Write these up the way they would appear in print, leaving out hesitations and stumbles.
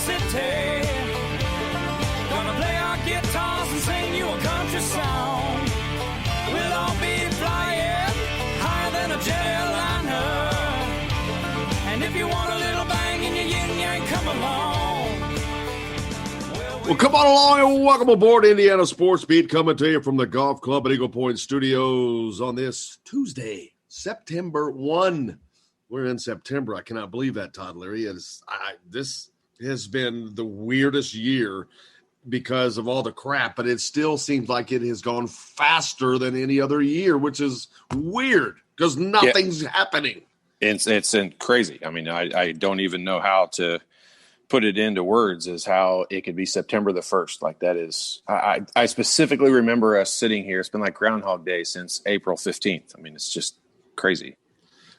city. Gonna play our guitars and sing you a country song. We'll all be flying higher than a jetliner. And if you want a little bang in your yin-yang, come along. Well, come on along and welcome aboard Indiana Sports Beat, coming to you from the Golf Club at Eagle Point Studios on this Tuesday, September 1. We're in September. I cannot believe that, Todd Leary. This has been the weirdest year because of all the crap, but it still seems like it has gone faster than any other year, which is weird because nothing's happening. It's crazy. I mean, I don't even know how to put it into words as how it could be September the 1st. Like that is, I specifically remember us sitting here. It's been like Groundhog Day since April 15th. I mean, it's just crazy.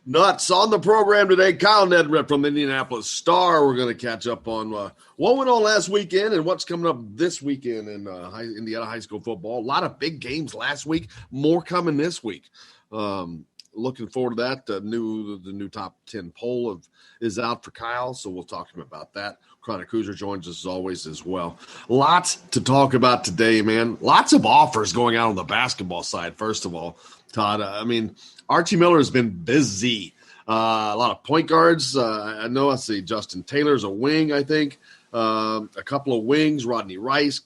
Nuts. On the program today, Kyle Neddenriep from the Indianapolis Star. We're going to catch up on what went on last weekend and what's coming up this weekend in Indiana high school football. A lot of big games last week, more coming this week. Looking forward to that. The new top 10 poll is out for Kyle, so we'll talk to him about that. Chronic Hoosier joins us as always as well. Lots to talk about today, man. Lots of offers going out on the basketball side, first of all, Todd. I mean, Archie Miller has been busy. A lot of point guards. I see Justin Taylor's a wing, I think. A couple of wings. Rodney Rice.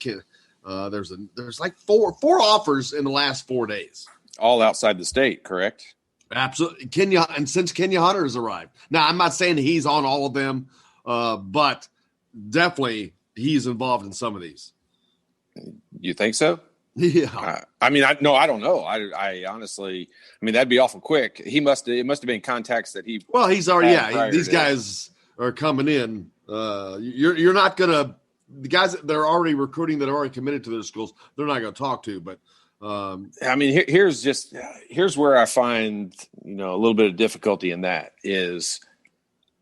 There's like four offers in the last 4 days. All outside the state, correct? Absolutely. Since Kenya Hunter has arrived. Now, I'm not saying he's on all of them, but definitely he's involved in some of these. You think so? Yeah. I don't know. I honestly, that'd be awful quick. It must have been contacts that he. Well, he's already. Yeah, these guys are coming in. You're not gonna. The guys that they're already recruiting that are already committed to their schools, they're not going to talk to. But here's where I find a little bit of difficulty in that is,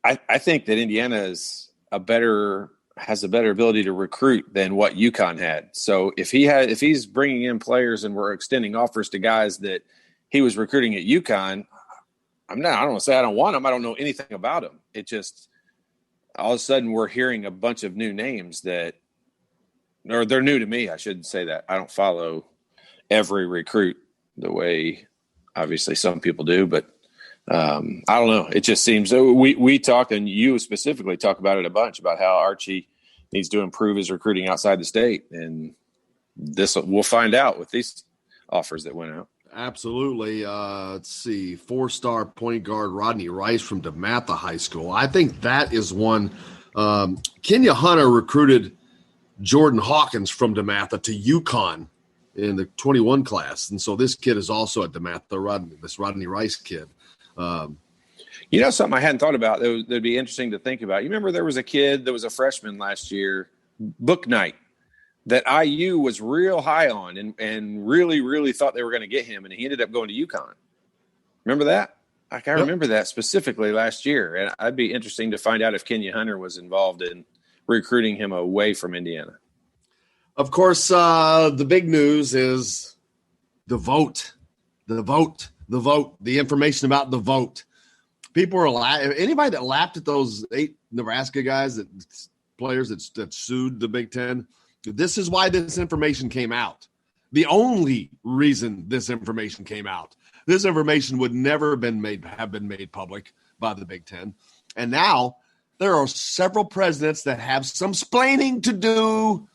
I think that Indiana has a better ability to recruit than what UConn had. So if he's bringing in players and we're extending offers to guys that he was recruiting at UConn, I don't want to say I don't want them. I don't know anything about them. It just all of a sudden we're hearing a bunch of new names or they're new to me. I shouldn't say that. I don't follow every recruit the way obviously some people do, but I don't know. It just seems we talk, and you specifically talk about it a bunch about how Archie needs to improve his recruiting outside the state, and we'll find out with these offers that went out. Absolutely. Let's see. 4-star point guard Rodney Rice from DeMatha High School. I think that is one. Kenya Hunter recruited Jordan Hawkins from DeMatha to UConn in the 21 class, and so this kid is also at DeMatha. This Rodney Rice kid. Something I hadn't thought about that'd be interesting to think about. You remember there was a kid that was a freshman last year, Book Knight, that IU was real high on and really, really thought they were going to get him, and he ended up going to UConn. Remember that? I remember that specifically last year, and I'd be interesting to find out if Kenya Hunter was involved in recruiting him away from Indiana. Of course, the big news is the vote. The information about the vote. People are anybody that laughed at those 8 Nebraska guys, players that sued the Big Ten. This is why this information came out. The only reason this information came out. This information would never have been made public by the Big Ten. And now there are several presidents that have some splaining to do.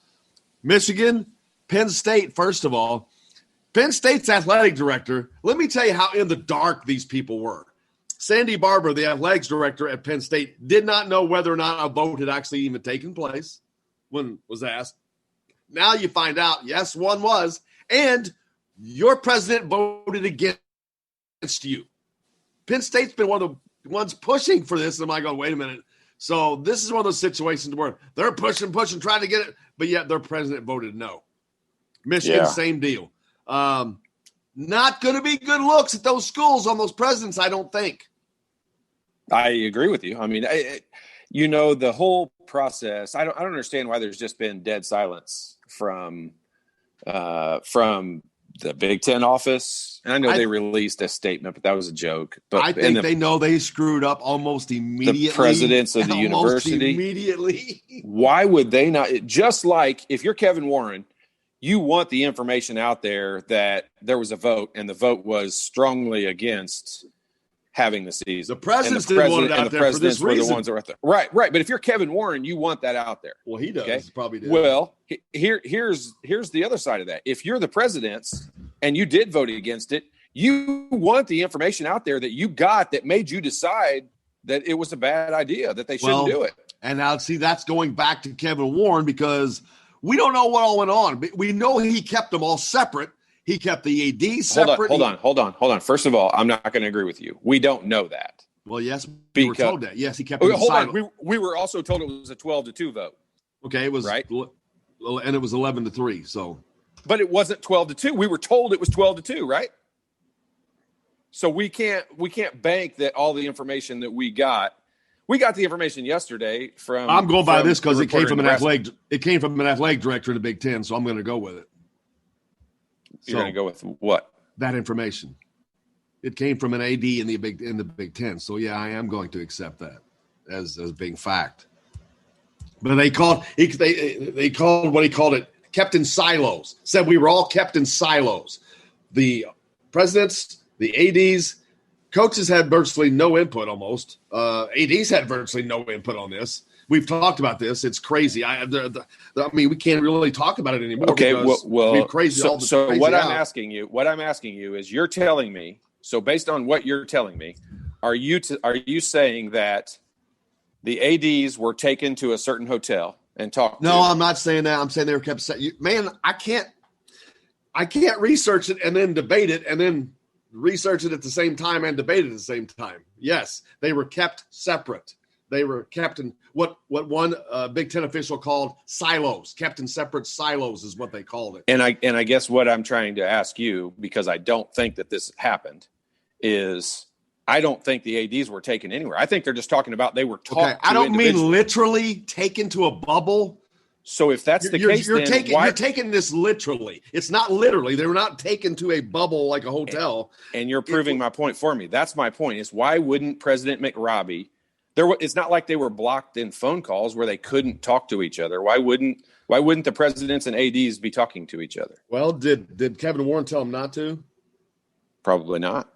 Michigan, Penn State, first of all. Penn State's athletic director, let me tell you how in the dark these people were. Sandy Barber, the athletics director at Penn State, did not know whether or not a vote had actually even taken place when was asked. Now you find out, yes, one was, and your president voted against you. Penn State's been one of the ones pushing for this, and I'm going, wait a minute. So this is one of those situations where they're pushing, trying to get it, but yet their president voted no. Michigan, same deal. Not going to be good looks at those schools on those presidents, I don't think. I agree with you. The whole process. I don't understand why there's just been dead silence from The Big Ten office, and I know they released a statement, but that was a joke. But I think they know they screwed up almost immediately. The presidents of the university. Immediately. Why would they not? Just like if you're Kevin Warren, you want the information out there that there was a vote, and the vote was strongly against having the season. The presidents didn't want it out there for this reason. Were the ones that were out there. Right. But if you're Kevin Warren, you want that out there. Well, he does. Okay? Probably does. Well, here's the other side of that. If you're the presidents and you did vote against it, you want the information out there that you got that made you decide that it was a bad idea, that they shouldn't do it. And now, see, that's going back to Kevin Warren because we don't know what all went on. We know he kept them all separate. He kept the AD separate. Hold on. First of all, I'm not going to agree with you. We don't know that. Well, yes, we were told that. Yes, he kept them silent. We were also told it was a 12-2 vote. Okay, it was right, and it was 11-3. So, but it wasn't 12-2. We were told it was 12-2, right? So we can't bank that all the information that we got. We got the information yesterday from. I'm going by this because it came from an athletic. It came from an athletic director in the Big Ten, so I'm going to go with it. You're going to go with what? That information. It came from an AD in the Big Ten. So yeah, I am going to accept that as being fact. But they called what he called it kept in silos. Said we were all kept in silos. The presidents, the ADs, coaches had virtually no input almost. ADs had virtually no input on this. We've talked about this. It's crazy. I mean, we can't really talk about it anymore. Okay, well, crazy. So what I'm asking you is, you're telling me. So based on what you're telling me, are you saying that the ADs were taken to a certain hotel and talked? No, I'm not saying that. I'm saying they were kept. Man, I can't research it and then debate it and then research it at the same time and debate it at the same time. Yes, they were kept separate. They were kept in what one Big Ten official called silos. Kept in separate silos is what they called it. And I guess what I'm trying to ask you, because I don't think that this happened, is I don't think the ADs were taken anywhere. I think they're just talking about they were talked. Okay, I don't mean literally taken to a bubble. So if that's the case, you're taking this literally. It's not literally. They were not taken to a bubble like a hotel. And you're proving my point for me. That's my point. Is why wouldn't President McRobbie? It's not like they were blocked in phone calls where they couldn't talk to each other. Why wouldn't the presidents and ADs be talking to each other? Well, did Kevin Warren tell them not to? Probably not.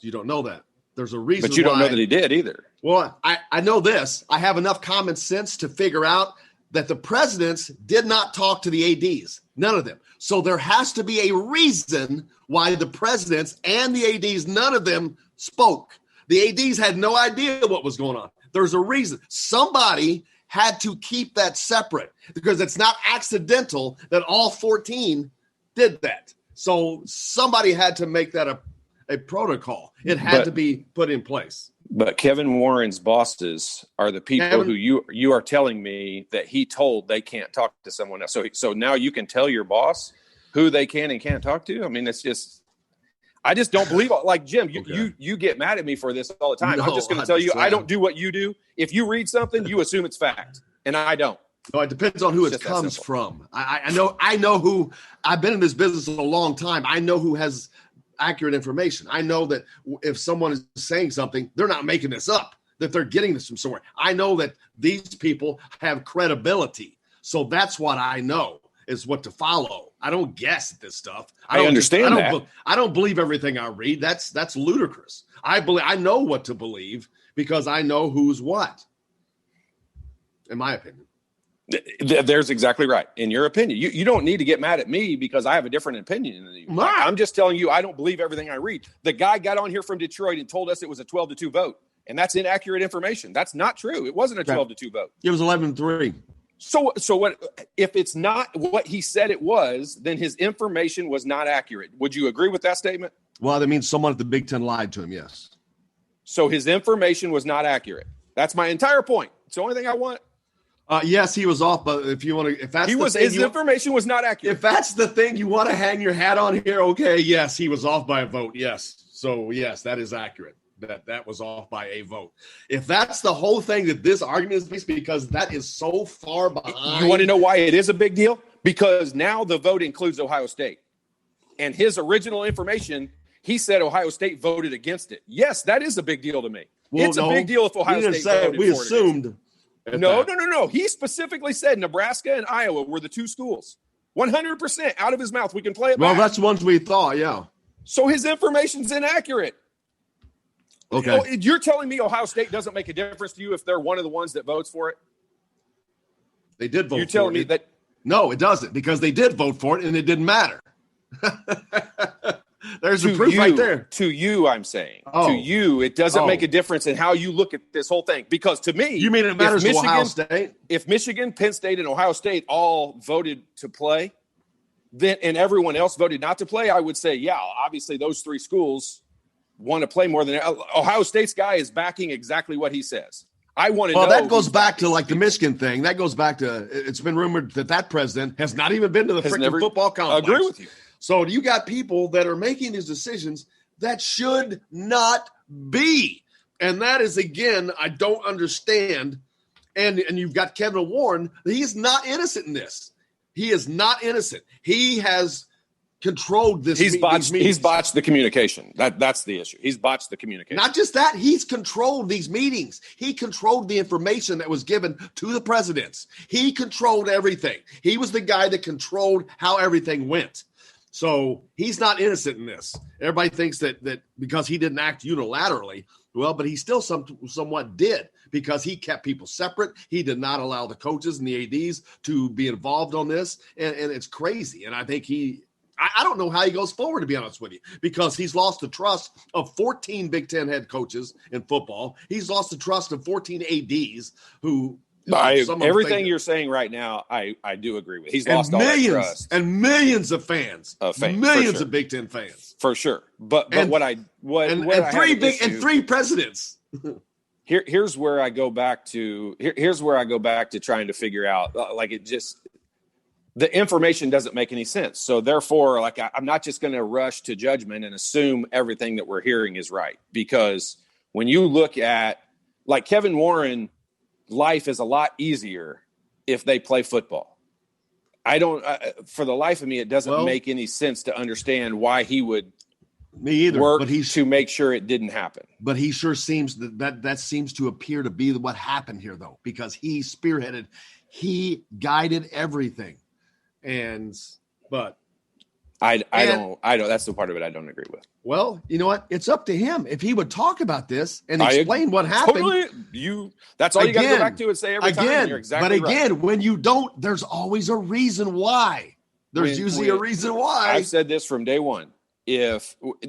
You don't know that. There's a reason. But you don't know that he did either. Well, I know this. I have enough common sense to figure out that the presidents did not talk to the ADs. None of them. So there has to be a reason why the presidents and the ADs, none of them spoke. The ADs had no idea what was going on. There's a reason. Somebody had to keep that separate because it's not accidental that all 14 did that. So somebody had to make that a protocol. It had to be put in place. But Kevin Warren's bosses are the people who you are telling me that he told they can't talk to someone else. So now you can tell your boss who they can and can't talk to? I mean, it's just – I just don't believe – like, Jim, you get mad at me for this all the time. No, I'm just going to tell you I don't do what you do. If you read something, you assume it's fact, and I don't. No, it depends on who it comes from. I know who – I've been in this business a long time. I know who has accurate information. I know that if someone is saying something, they're not making this up, that they're getting this from somewhere. I know that these people have credibility. So that's what I know is what to follow. I don't guess at this stuff. I understand that. I don't believe everything I read. That's ludicrous. I know what to believe because I know who's what, in my opinion. There's exactly right. In your opinion, you don't need to get mad at me because I have a different opinion than you. I'm just telling you, I don't believe everything I read. The guy got on here from Detroit and told us it was a 12-2 vote, and that's inaccurate information. That's not true. It wasn't a 12-2 vote. It was 11-3. So what? If it's not what he said it was, then his information was not accurate. Would you agree with that statement? Well, that means someone at the Big Ten lied to him. Yes. So his information was not accurate. That's my entire point. It's the only thing I want. Yes, he was off, but if you want to, if that's his information was not accurate. If that's the thing you want to hang your hat on here, okay, yes, he was off by a vote. Yes, so yes, that is accurate. That was off by a vote. If that's the whole thing that this argument is based, because that is so far behind. You want to know why it is a big deal? Because now the vote includes Ohio State. and his original information, he said Ohio State voted against it. Yes, that is a big deal to me. Well, it's a big deal if Ohio State voted for it. We assumed. No. He specifically said Nebraska and Iowa were the two schools. 100% out of his mouth. We can play it back. Well, that's the ones we thought, yeah. So his information's inaccurate. Okay. You're telling me Ohio State doesn't make a difference to you if they're one of the ones that votes for it? They did vote for it. You're telling me that? No, it doesn't, because they did vote for it and it didn't matter. There's the proof right there. To you, I'm saying. To you, it doesn't make a difference in how you look at this whole thing. Because to me, you mean it matters to Ohio State? If Michigan, Penn State, and Ohio State all voted to play, then and everyone else voted not to play, I would say, yeah, obviously those three schools want to play more than Ohio State's guy is backing exactly what he says. I want to know. Well, that goes back to like the Michigan thing. That goes back to, it's been rumored that president has not even been to the freaking football complex. I agree with you. So you got people that are making these decisions that should not be. And that is, again, I don't understand. And you've got Kevin Warren. He's not innocent in this. He is not innocent. He has controlled this. He's botched the communication. That's the issue. He's botched the communication. Not just that, he's controlled these meetings. He controlled the information that was given to the presidents. He controlled everything. He was the guy that controlled how everything went. So he's not innocent in this. Everybody thinks that because he didn't act unilaterally, well, but he still somewhat did, because he kept people separate. He did not allow the coaches and the ADs to be involved on this. And it's crazy. And I think I don't know how he goes forward, to be honest with you, because he's lost the trust of 14 Big Ten head coaches in football. He's lost the trust of 14 ADs who everything you're saying right now, I do agree with. He's lost all that trust. And millions of fans. Millions of Big Ten fans. For sure. But three presidents. Here's where I go back to trying to figure out, the information doesn't make any sense. So therefore, I'm not just going to rush to judgment and assume everything that we're hearing is right. Because when you look at, like, Kevin Warren, life is a lot easier if they play football. For the life of me, it doesn't make any sense to understand why he would work to make sure it didn't happen. But he sure seems that seems to appear to be what happened here, though, because he spearheaded, he guided everything. But I don't. That's the part of it I don't agree with. Well, you know what? It's up to him. If he would talk about this and explain what happened. Totally, that's all you got to go back to and say every time. You're exactly right. When you don't, there's always a reason why. There's usually a reason why. I've said this from day one.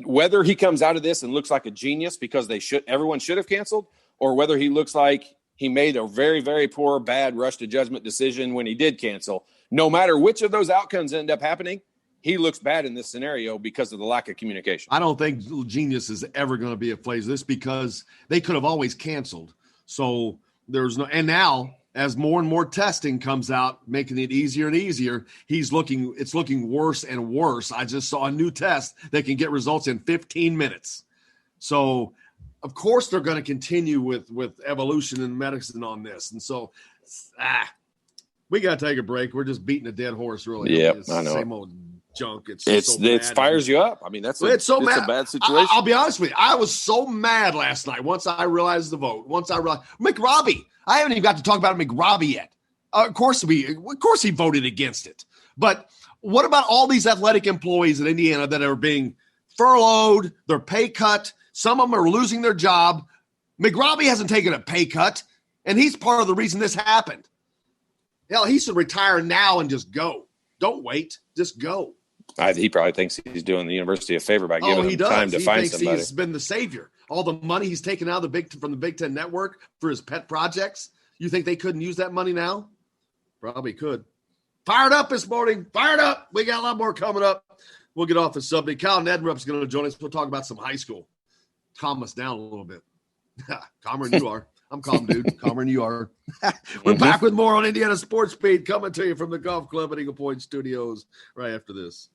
Whether he comes out of this and looks like a genius because everyone should have canceled, or whether he looks like he made a very, very poor, bad rush to judgment decision when he did cancel, no matter which of those outcomes end up happening, he looks bad in this scenario because of the lack of communication. I don't think genius is ever going to be a phase of this, because they could have always canceled. So there's no, and now as more and more testing comes out, making it easier and easier, it's looking worse and worse. I just saw a new test that can get results in 15 minutes. So of course they're going to continue with evolution and medicine on this. And so, we got to take a break. We're just beating a dead horse, really. Yeah, I know. Same old junk. It fires you up. I mean, it's a bad situation. I'll be honest with you. I was so mad last night once I realized the vote. Once I realized McRobbie. I haven't even got to talk about McRobbie yet. Of course he voted against it. But what about all these athletic employees in Indiana that are being furloughed, their pay cut? Some of them are losing their job. McRobbie hasn't taken a pay cut, and he's part of the reason this happened. Hell, he should retire now and just go. Don't wait. Just go. He probably thinks he's doing the university a favor by giving them time to find somebody. He's been the savior. All the money he's taken out of from the Big Ten Network for his pet projects. You think they couldn't use that money now? Probably could. Fired up this morning. Fired up. We got a lot more coming up. We'll get off the subject. Kyle Neddenriep is going to join us. We'll talk about some high school. Calm us down a little bit. Calmer than you are. I'm calm, dude. Calmer than you are. We're back with more on Indiana Sports Beat, coming to you from the Golf Club at Eagle Point Studios right after this.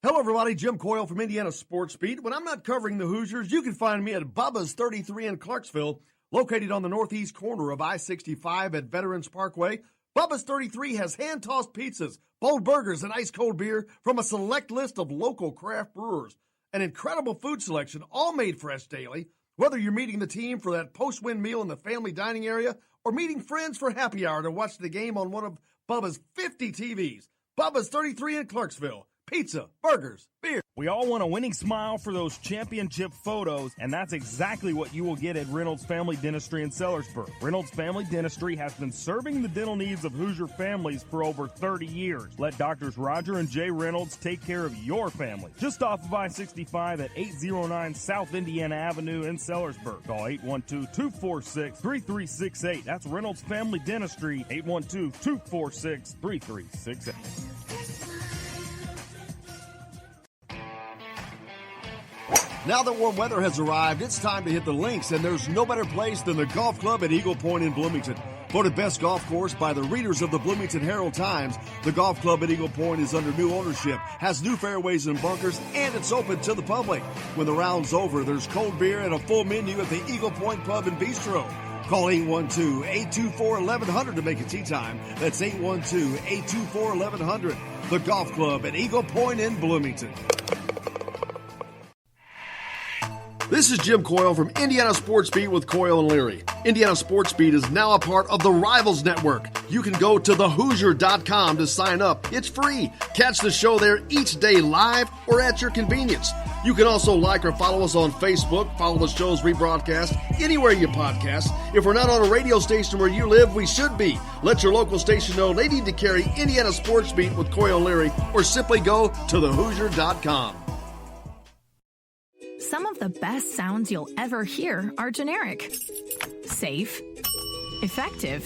Hello, everybody. Jim Coyle from Indiana Sports Beat. When I'm not covering the Hoosiers, you can find me at Bubba's 33 in Clarksville, located on the northeast corner of I-65 at Veterans Parkway. Bubba's 33 has hand-tossed pizzas, bold burgers, and ice-cold beer from a select list of local craft brewers. An incredible food selection, all made fresh daily. Whether you're meeting the team for that post-win meal in the family dining area or meeting friends for happy hour to watch the game on one of Bubba's 50 TVs, Bubba's 33 in Clarksville. Pizza, burgers, beer. We all want a winning smile for those championship photos, and that's exactly what you will get at Reynolds Family Dentistry in Sellersburg. Reynolds Family Dentistry has been serving the dental needs of Hoosier families for over 30 years. Let Doctors Roger and Jay Reynolds take care of your family. Just off of I-65 at 809 South Indiana Avenue in Sellersburg. Call 812-246-3368. That's Reynolds Family Dentistry, 812-246-3368. Now that warm weather has arrived, it's time to hit the links, and there's no better place than the golf club at Eagle Point in Bloomington. Voted best golf course by the readers of the Bloomington Herald-Times, the golf club at Eagle Point is under new ownership, has new fairways and bunkers, and it's open to the public. When the round's over, there's cold beer and a full menu at the Eagle Point Pub and Bistro. Call 812-824-1100 to make a tee time. That's 812-824-1100. The golf club at Eagle Point in Bloomington. This is Jim Coyle from Indiana Sports Beat with Coyle and Leary. Indiana Sports Beat is now a part of the Rivals Network. You can go to thehoosier.com to sign up. It's free. Catch the show there each day live or at your convenience. You can also like or follow us on Facebook, follow the show's rebroadcast anywhere you podcast. If we're not on a radio station where you live, we should be. Let your local station know they need to carry Indiana Sports Beat with Coyle and Leary, or simply go to thehoosier.com. Some of the best sounds you'll ever hear are generic, safe, effective,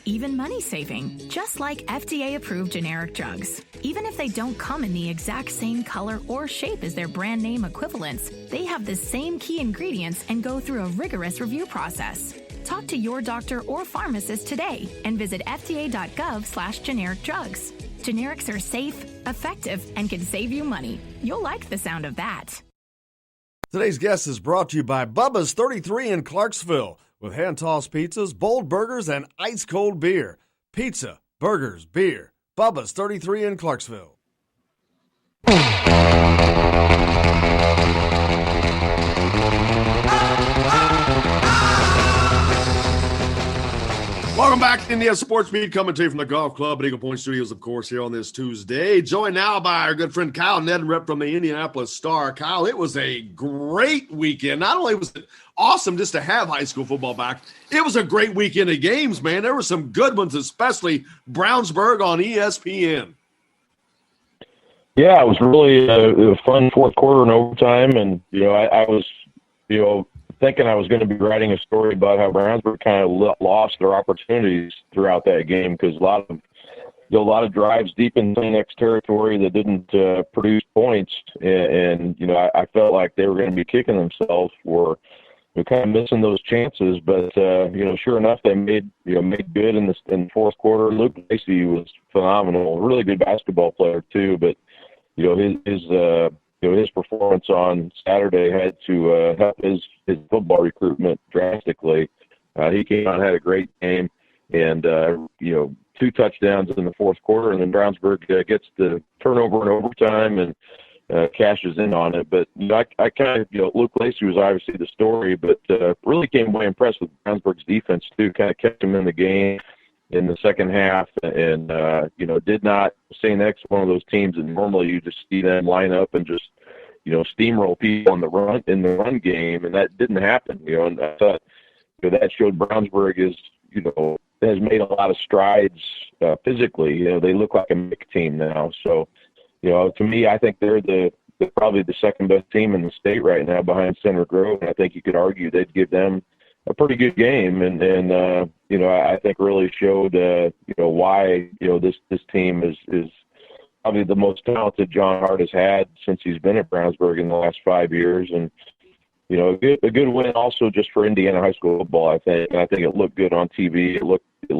even money-saving, just like FDA-approved generic drugs. Even if they don't come in the exact same color or shape as their brand name equivalents, they have the same key ingredients and go through a rigorous review process. Talk to your doctor or pharmacist today and visit fda.gov/generic drugs. Generics are safe, effective, and can save you money. You'll like the sound of that. Today's guest is brought to you by Bubba's 33 in Clarksville, with hand-tossed pizzas, bold burgers, and ice-cold beer. Pizza, burgers, beer. Bubba's 33 in Clarksville. Welcome back to Indiana Sports Beat, coming to you from the Golf Club at Eagle Point Studios, of course, here on this Tuesday. Joined now by our good friend Kyle Neddenriep from the Indianapolis Star. Kyle, it was a great weekend. Not only was it awesome just to have high school football back, it was a great weekend of games, man. There were some good ones, especially Brownsburg on ESPN. Yeah, it was really a fun fourth quarter and overtime, and, I was, thinking I was going to be writing a story about how Brownsburg kind of lost their opportunities throughout that game, because a lot of drives deep in Phoenix territory that didn't produce points, and I felt like they were going to be kicking themselves for kind of missing those chances. But sure enough, they made good in the fourth quarter. Luke Lacey was phenomenal, really good basketball player too, but his performance on Saturday had to help his football recruitment drastically. He came out and had a great game, and 2 touchdowns in the fourth quarter, and then Brownsburg gets the turnover in overtime and cashes in on it. But I kind of Luke Lacey was obviously the story, but really came away impressed with Brownsburg's defense too. Kind of kept him in the game in the second half, and did not. St. X, one of those teams that normally you just see them line up and just steamroll people in the run game, and that didn't happen. And I thought that showed Brownsburg has made a lot of strides physically. They look like a MIC team now. So to me, I think they're probably the second best team in the state right now behind Center Grove, and I think you could argue they'd give them a pretty good game, and I think really showed why this team is probably the most talented John Hart has had since he's been at Brownsburg in the last 5 years, and a good win also just for Indiana high school football. I think it looked good on TV. It looked it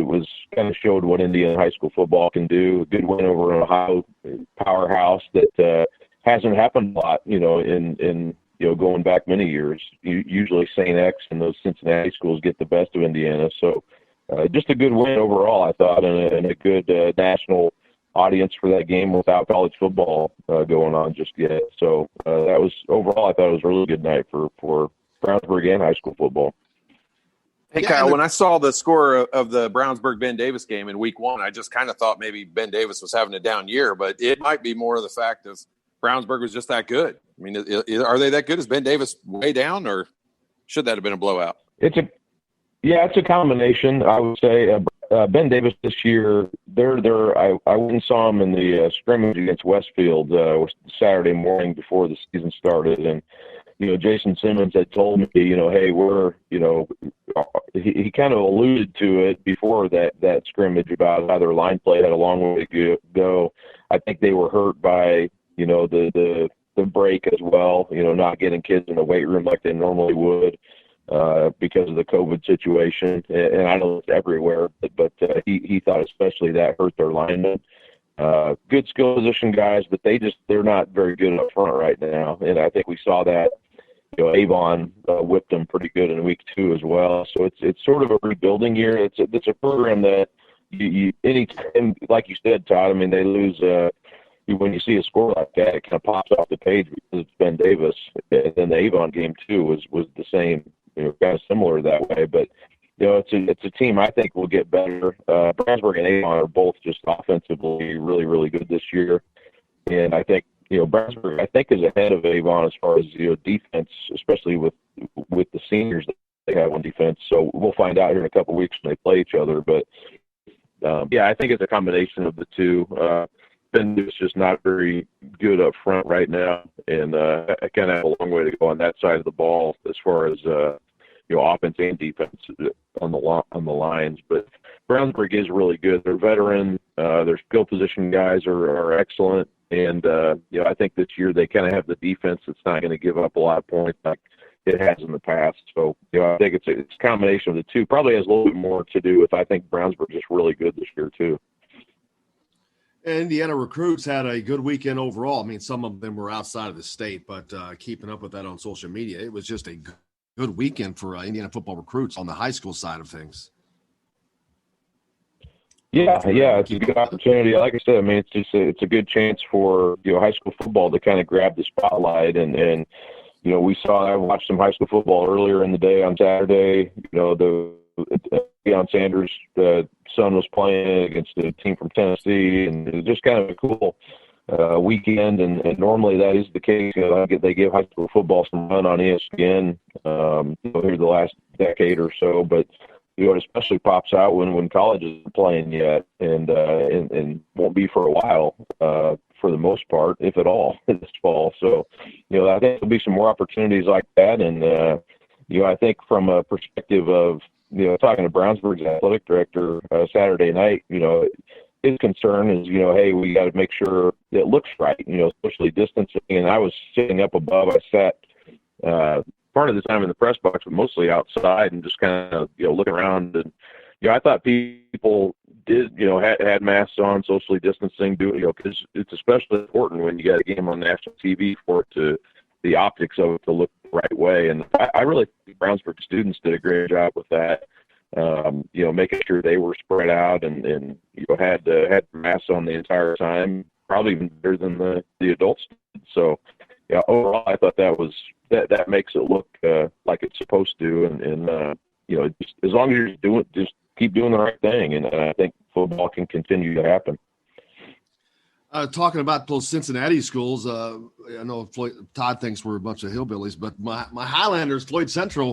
was kind of showed what Indiana high school football can do. A good win over an Ohio powerhouse that hasn't happened a lot in going back many years. Usually St. X and those Cincinnati schools get the best of Indiana. So just a good win overall, I thought, and a good national audience for that game without college football going on just yet. So that was overall, I thought it was a really good night for Brownsburg and high school football. Hey, Kyle, when I saw the score of the Brownsburg-Ben Davis game in week 1, I just kind of thought maybe Ben Davis was having a down year, but it might be more of the fact of Brownsburg was just that good. I mean, are they that good? Is Ben Davis way down, or should that have been a blowout? It's a combination, I would say. Ben Davis this year, I went and saw him in the scrimmage against Westfield Saturday morning before the season started, and Jason Simmons had told me, hey, he kind of alluded to it before that scrimmage about how their line play had a long way to go. I think they were hurt by, the break as well, not getting kids in the weight room like they normally would because of the COVID situation. And I know it's everywhere, but he thought especially that hurt their linemen. Good skill position guys, but they're not very good up front right now. And I think we saw that. Avon whipped them pretty good in week 2 as well. So it's sort of a rebuilding year. It's a program that anytime, like you said, Todd, I mean, they lose, when you see a score like that, it kind of pops off the page because it's Ben Davis. And then the Avon game too was the same, kind of similar that way. But, it's a team I think will get better. Brownsburg and Avon are both just offensively really, really good this year. And I think, Brownsburg, I think, is ahead of Avon as far as, defense, especially with the seniors that they have on defense. So we'll find out here in a couple of weeks when they play each other. But, I think it's a combination of the two. Ben is just not very good up front right now, and I kind of have a long way to go on that side of the ball as far as, offense and defense on the lines. But Brownsburg is really good. They're veteran. Their skill position guys are excellent. And, I think this year they kind of have the defense that's not going to give up a lot of points like it has in the past. So, I think it's a combination of the two. Probably has a little bit more to do with, I think, Brownsburg is really good this year too. Indiana recruits had a good weekend overall. I mean, some of them were outside of the state, but keeping up with that on social media, it was just a good weekend for Indiana football recruits on the high school side of things. Yeah, it's a good opportunity. Like I said, I mean, it's a good chance for high school football to kind of grab the spotlight, and I watched some high school football earlier in the day on Saturday. The Deion Sanders' son was playing against a team from Tennessee, and it was just kind of a cool weekend. And normally that is the case. They give high school football some run on ESPN here the last decade or so, but. It especially pops out when college isn't playing yet, and won't be for a while, for the most part, if at all, this fall. So, I think there'll be some more opportunities like that, and I think from a perspective of talking to Brownsburg's athletic director Saturday night, his concern is hey, we got to make sure it looks right, socially distancing. And I was sitting up above. I sat. Part of the time in the press box, but mostly outside and just kind of, looking around. And, I thought people did, had masks on, socially distancing, because it's especially important when you got a game on national TV for it to, the optics of it to look the right way. And I really think Brownsburg students did a great job with that, making sure they were spread out and had masks on the entire time, probably even better than the adults did. So, overall, I thought that makes it look like it's supposed to, and just, as long as you're just keep doing the right thing, and I think football can continue to happen. Talking about those Cincinnati schools, I know Todd thinks we're a bunch of hillbillies, but my Highlanders, Floyd Central,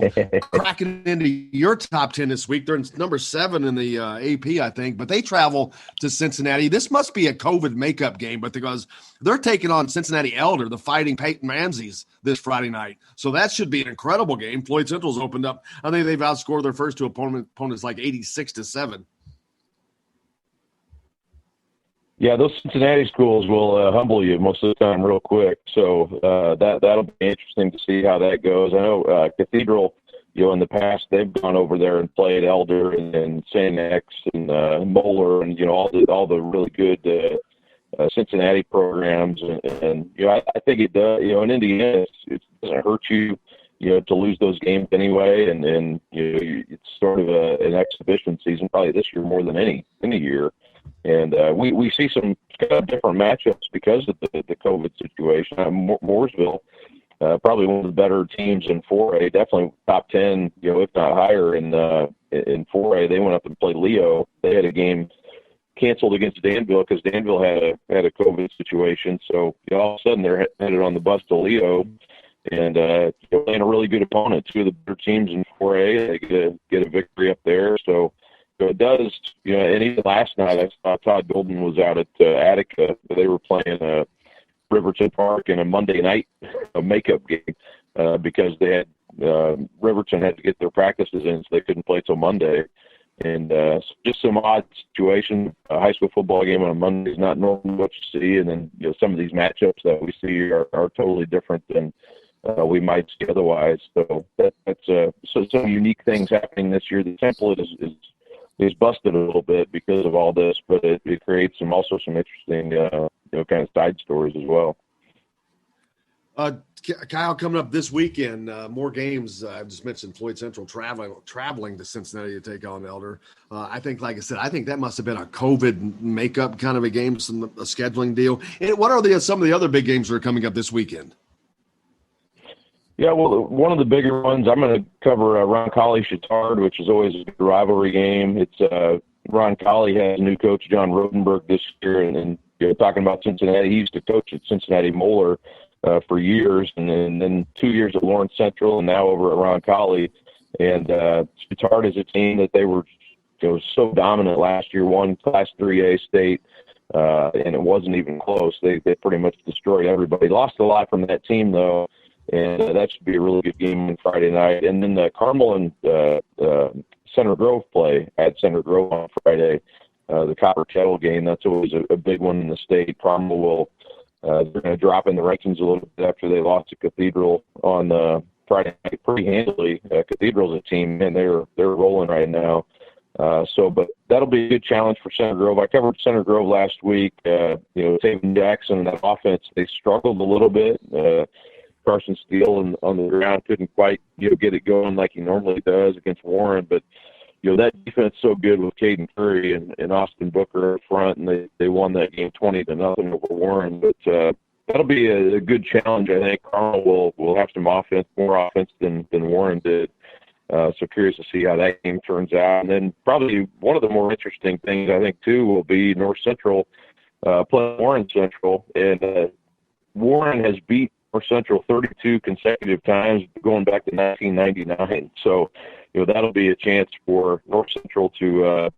cracking into your top 10 this week. They're number 7 in the AP, I think, but they travel to Cincinnati. This must be a COVID makeup game, but because they're taking on Cincinnati Elder, the Fighting Peyton Manzies, this Friday night. So that should be an incredible game. Floyd Central's opened up. I think they've outscored their first two opponents like 86-7. Yeah, those Cincinnati schools will humble you most of the time real quick. So that'll be interesting to see how that goes. I know Cathedral, in the past, they've gone over there and played Elder and St. X and Moeller and, all the really good Cincinnati programs, and I think it does. In Indiana, it doesn't hurt you, to lose those games anyway, and it's sort of an exhibition season probably this year more than any year, and we see some kind of different matchups because of the COVID situation. Mooresville, probably one of the better teams in 4A, definitely top 10, if not higher in 4A. They went up and played Leo. They had a game canceled against Danville because Danville had a COVID situation. So all of a sudden they're headed on the bus to Leo, and playing a really good opponent. Two of the better teams in 4A. They get a victory up there. So it does. And even last night I saw Todd Golden was out at Attica. They were playing Riverton Park in a Monday night makeup game because they had Riverton had to get their practices in, so they couldn't play till Monday. And just some odd situation. A high school football game on a Monday is not normally what you see, and then some of these matchups that we see are totally different than we might see otherwise. So that's some unique things happening this year. The template is busted a little bit because of all this, but it creates some interesting kind of side stories as well. Kyle, coming up this weekend, more games. I just mentioned Floyd Central traveling to Cincinnati to take on Elder. I think, like I said, that must have been a COVID makeup kind of a game, a scheduling deal. And what are some of the other big games that are coming up this weekend? Yeah, well, one of the bigger ones, I'm going to cover Roncalli-Chittard, which is always a good rivalry game. It's Roncalli has new coach John Rodenberg this year, and talking about Cincinnati, he used to coach at Cincinnati Moeller for years, and then 2 years at Lawrence Central, and now over at Roncalli. And Chittard is a team that they were so dominant last year, won Class 3A state, and it wasn't even close. They pretty much destroyed everybody. Lost a lot from that team, though, and that should be a really good game on Friday night. And then Carmel and Center Grove play at Center Grove on Friday, the Copper Kettle game. That's always a big one in the state. Carmel will they're going to drop in the rankings a little bit after they lost to Cathedral on Friday night pretty handily. Cathedral's a team, and they're rolling right now. But that'll be a good challenge for Center Grove. I covered Center Grove last week. Taven Jackson and that offense, they struggled a little bit. Carson Steele on the ground couldn't quite get it going like he normally does against Warren, but that defense is so good with Caden Curry and Austin Booker up front, and they won that game 20-0 over Warren. But that'll be a good challenge. I think Carmel will have some more offense than Warren did. So curious to see how that game turns out. And then probably one of the more interesting things I think too will be North Central playing Warren Central, and Warren has beat North Central 32 consecutive times going back to 1999. So, that'll be a chance for North Central to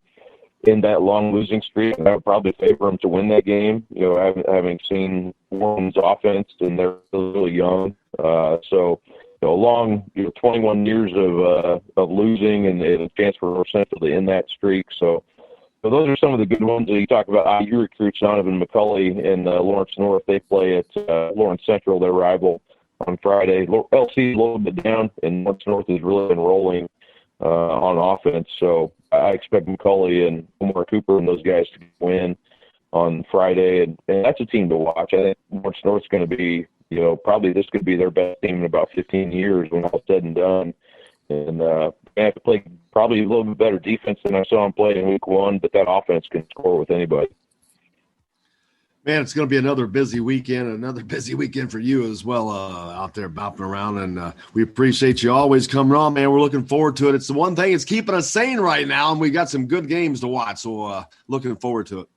end that long losing streak. And I would probably favor them to win that game, having seen Warren's offense, and they're really young. So, a long 21 years of losing and a chance for North Central to end that streak. So those are some of the good ones. You talk about IU recruits, Donovan McCulley and Lawrence North. They play at Lawrence Central, their rival, on Friday. LC a little bit down, and Lawrence North has really been rolling on offense. So I expect McCulley and Omar Cooper and those guys to win on Friday, and that's a team to watch. I think Lawrence North's going to be, probably this could be their best team in about 15 years when all's said and done. And they have to play probably a little bit better defense than I saw them play in week one, but that offense can score with anybody. Man, it's going to be another busy weekend for you as well out there bopping around. And we appreciate you always coming on, man. We're looking forward to it. It's the one thing that's keeping us sane right now, and we got some good games to watch. So looking forward to it.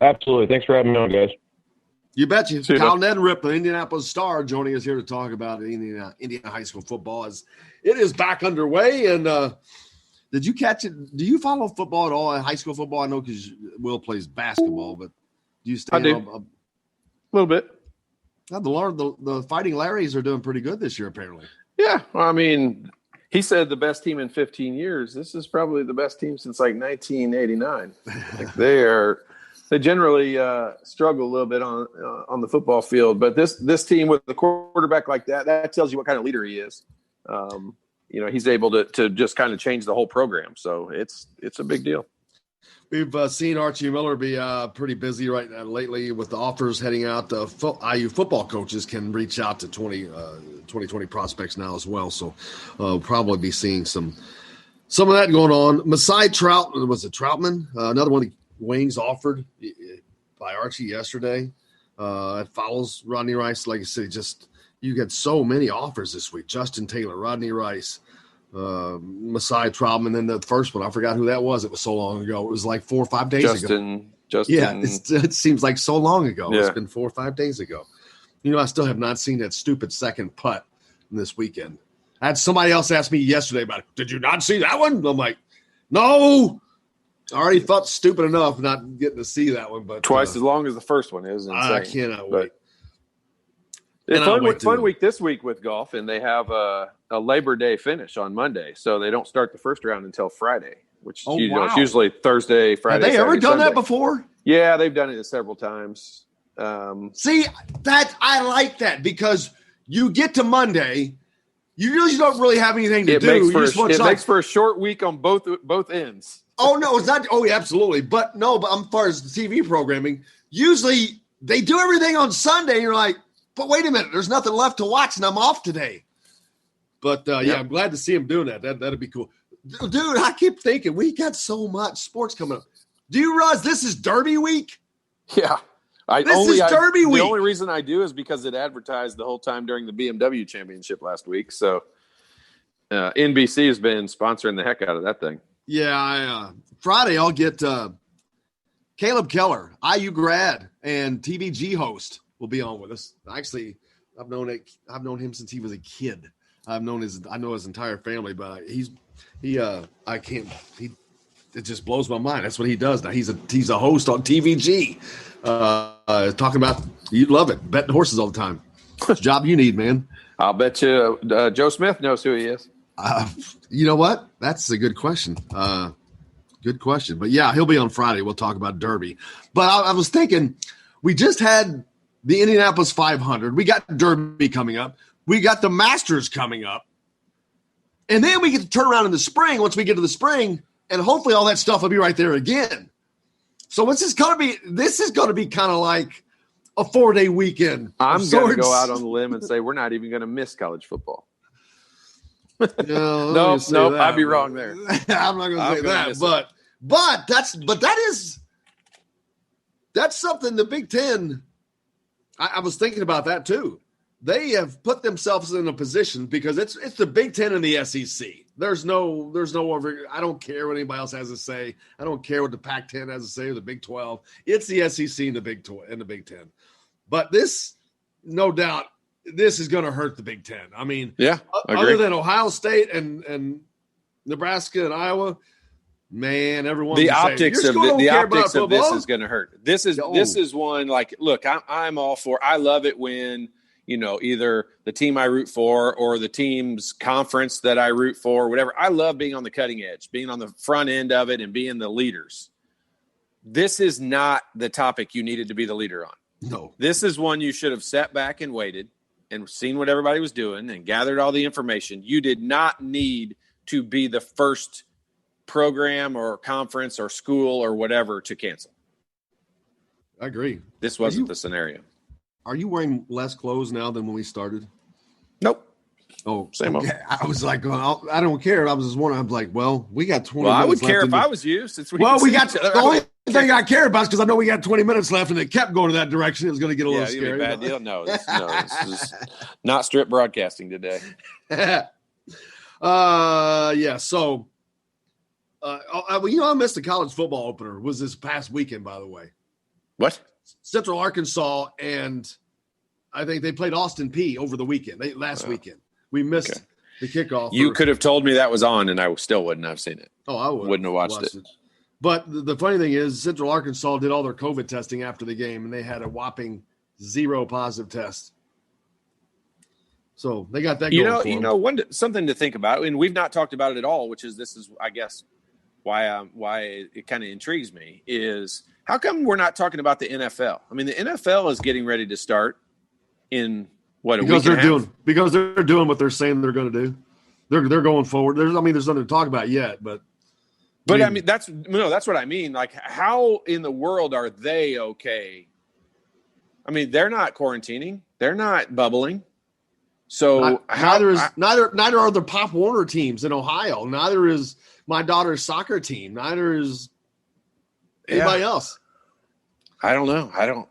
Absolutely. Thanks for having me on, guys. You betcha. Kyle Neddenriep, the Indianapolis Star, joining us here to talk about Indiana high school football. As it is back underway. And did you catch it? Do you follow football at all, high school football? I know because Will plays basketball, but do you stay? I do. A little bit. The Fighting Larrys are doing pretty good this year, apparently. Yeah. I mean, he said the best team in 15 years. This is probably the best team since like 1989. They generally struggle a little bit on the football field, but this team with the quarterback like that tells you what kind of leader he is. He's able to just kind of change the whole program. So it's a big deal. We've seen Archie Miller be pretty busy right now lately with the offers heading out. IU football coaches can reach out to 2020 prospects now as well. So probably be seeing some of that going on. Masai Troutman, was it Troutman? Another one of the wings offered by Archie yesterday. It follows Rodney Rice. Like I said, you get so many offers this week. Justin Taylor, Rodney Rice, Masai Troutman, and then the first one, I forgot who that was. It was so long ago. It was like 4 or 5 days ago. Justin. Yeah, it seems like so long ago. Yeah. It's been 4 or 5 days ago. I still have not seen that stupid second putt this weekend. I had somebody else ask me yesterday about it. Did you not see that one? I'm like, no. I already felt stupid enough not getting to see that one. But Twice as long as the first one is insane. I cannot wait. It's fun week this week with golf, and they have a Labor Day finish on Monday, so they don't start the first round until Friday, which it's usually Thursday, Friday. Have they ever done Sunday. that before? Yeah, they've done it several times. See, that I like that because you get to Monday, you really don't really have anything to do. It makes for a short week on both ends. Oh no, it's not. Oh, yeah, absolutely. But as far as the TV programming, usually they do everything on Sunday. And you're like, but wait a minute, there's nothing left to watch, and I'm off today. But yeah, I'm glad to see him doing that. That'd be cool, dude. I keep thinking we got so much sports coming up. Do you realize this is Derby week? Yeah. Derby week. The only reason I do is because it advertised the whole time during the BMW Championship last week. So NBC has been sponsoring the heck out of that thing. Yeah, Friday I'll get Caleb Keller, IU grad and TVG host, will be on with us. Actually, I've known him since he was a kid. I know his entire family, but it just blows my mind. That's what he does now. He's a host on TVG. Talking about, you'd love it, betting horses all the time. It's a job you need, man. I'll bet you Joe Smith knows who he is. You know what? That's a good question. Good question. But yeah, he'll be on Friday. We'll talk about Derby. But I was thinking, we just had the Indianapolis 500. We got Derby coming up. We got the Masters coming up. And then we get to turn around in the spring, once we get to the spring, and hopefully all that stuff will be right there again. So this is going to be kind of like a 4-day weekend. I'm going to go out on the limb and say we're not even going to miss college football. No, I'd be wrong there. I'm not going to say that, but that's something the Big Ten. I was thinking about that too. They have put themselves in a position because it's the Big Ten and the SEC. There's no I don't care what anybody else has to say. I don't care what the Pac-10 has to say or the Big 12. It's the SEC and the Big 10. But this, no doubt, this is going to hurt the Big Ten. I mean, yeah, other than Ohio State and Nebraska and Iowa, man, everyone. The optics of this is going to hurt. This is one, like, look, I'm all for. I love it when, either the team I root for or the team's conference that I root for, whatever. I love being on the cutting edge, being on the front end of it and being the leaders. This is not the topic you needed to be the leader on. No. This is one you should have sat back and waited and seen what everybody was doing and gathered all the information. You did not need to be the first program or conference or school or whatever to cancel. I agree. This wasn't the scenario. Are you wearing less clothes now than when we started? Nope. Oh, same old. I was like, I don't care. I was just wondering. I'm like, well, we got 20 minutes. Well, I would left care if I was you. Since we got the only thing I care about is because I know we got 20 minutes left, and it kept going to that direction. It was going to get a little scary. Bad deal. No, this is not strip broadcasting today. Yeah. So, I missed the college football opener. Was this past weekend, by the way? What? Central Arkansas, and I think they played Austin Peay over the weekend. Last weekend. We missed the kickoff. You could have told me that was on, and I still wouldn't have seen it. Oh, I wouldn't have watched it. But the funny thing is, Central Arkansas did all their COVID testing after the game, and they had a whopping 0 positive tests. So they got that going for them. Something to think about, and we've not talked about it at all, which is I guess, why it kind of intrigues me, is how come we're not talking about the NFL? I mean, the NFL is getting ready to start in what, because they're doing what they're saying they're going to do. They're going forward. There's nothing to talk about yet, but But I mean, that's what I mean. Like, how in the world are they okay? I mean, they're not quarantining. They're not bubbling. So neither are the Pop Warner teams in Ohio. Neither is my daughter's soccer team. Neither is anybody else. I don't know. I don't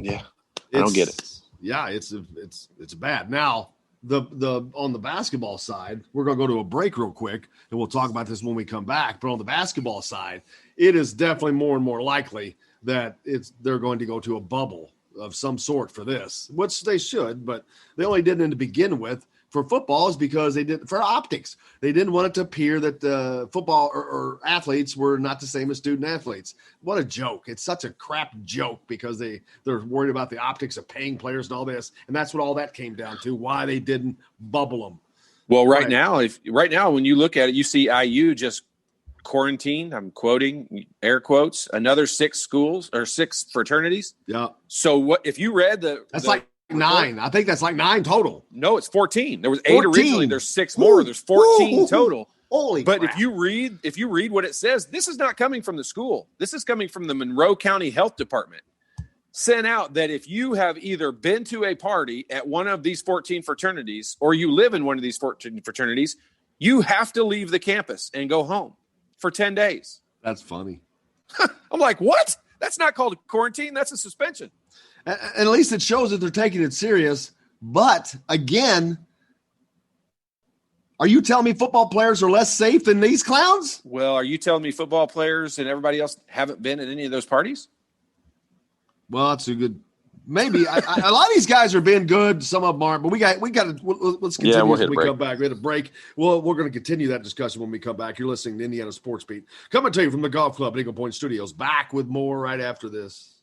get it. Yeah, it's bad. Now, the on the basketball side, we're going to go to a break real quick, and we'll talk about this when we come back. But on the basketball side, it is definitely more and more likely that they're going to go to a bubble of some sort for this, which they should, but they only didn't to begin with. For football is because they did for optics. They didn't want it to appear that football or athletes were not the same as student athletes. What a joke. It's such a crap joke because they're worried about the optics of paying players and all this. And that's what all that came down to, why they didn't bubble them. Well, right now, when you look at it, you see IU just quarantined. I'm quoting air quotes, another 6 schools or 6 fraternities. Yeah. So what, if you read that's like 9. I think that's like 9 total. No, it's 14. There was 8 originally. There's 6 more. There's 14 total. Holy but crap. if you read what it says, this is not coming from the school. This is coming from the Monroe County Health Department. Sent out that if you have either been to a party at one of these 14 fraternities or you live in one of these 14 fraternities, you have to leave the campus and go home for 10 days. That's funny. I'm like, what? That's not called a quarantine. That's a suspension. And at least it shows that they're taking it serious. But again, are you telling me football players are less safe than these clowns? Well, are you telling me football players and everybody else haven't been at any of those parties? Well, that's a good. Maybe a lot of these guys are being good. Some of them aren't. But we got to let's continue when we come back. We had a break. Well, we're going to continue that discussion when we come back. You're listening to Indiana Sports Beat, coming to you from the Golf Club at Eagle Point Studios. Back with more right after this.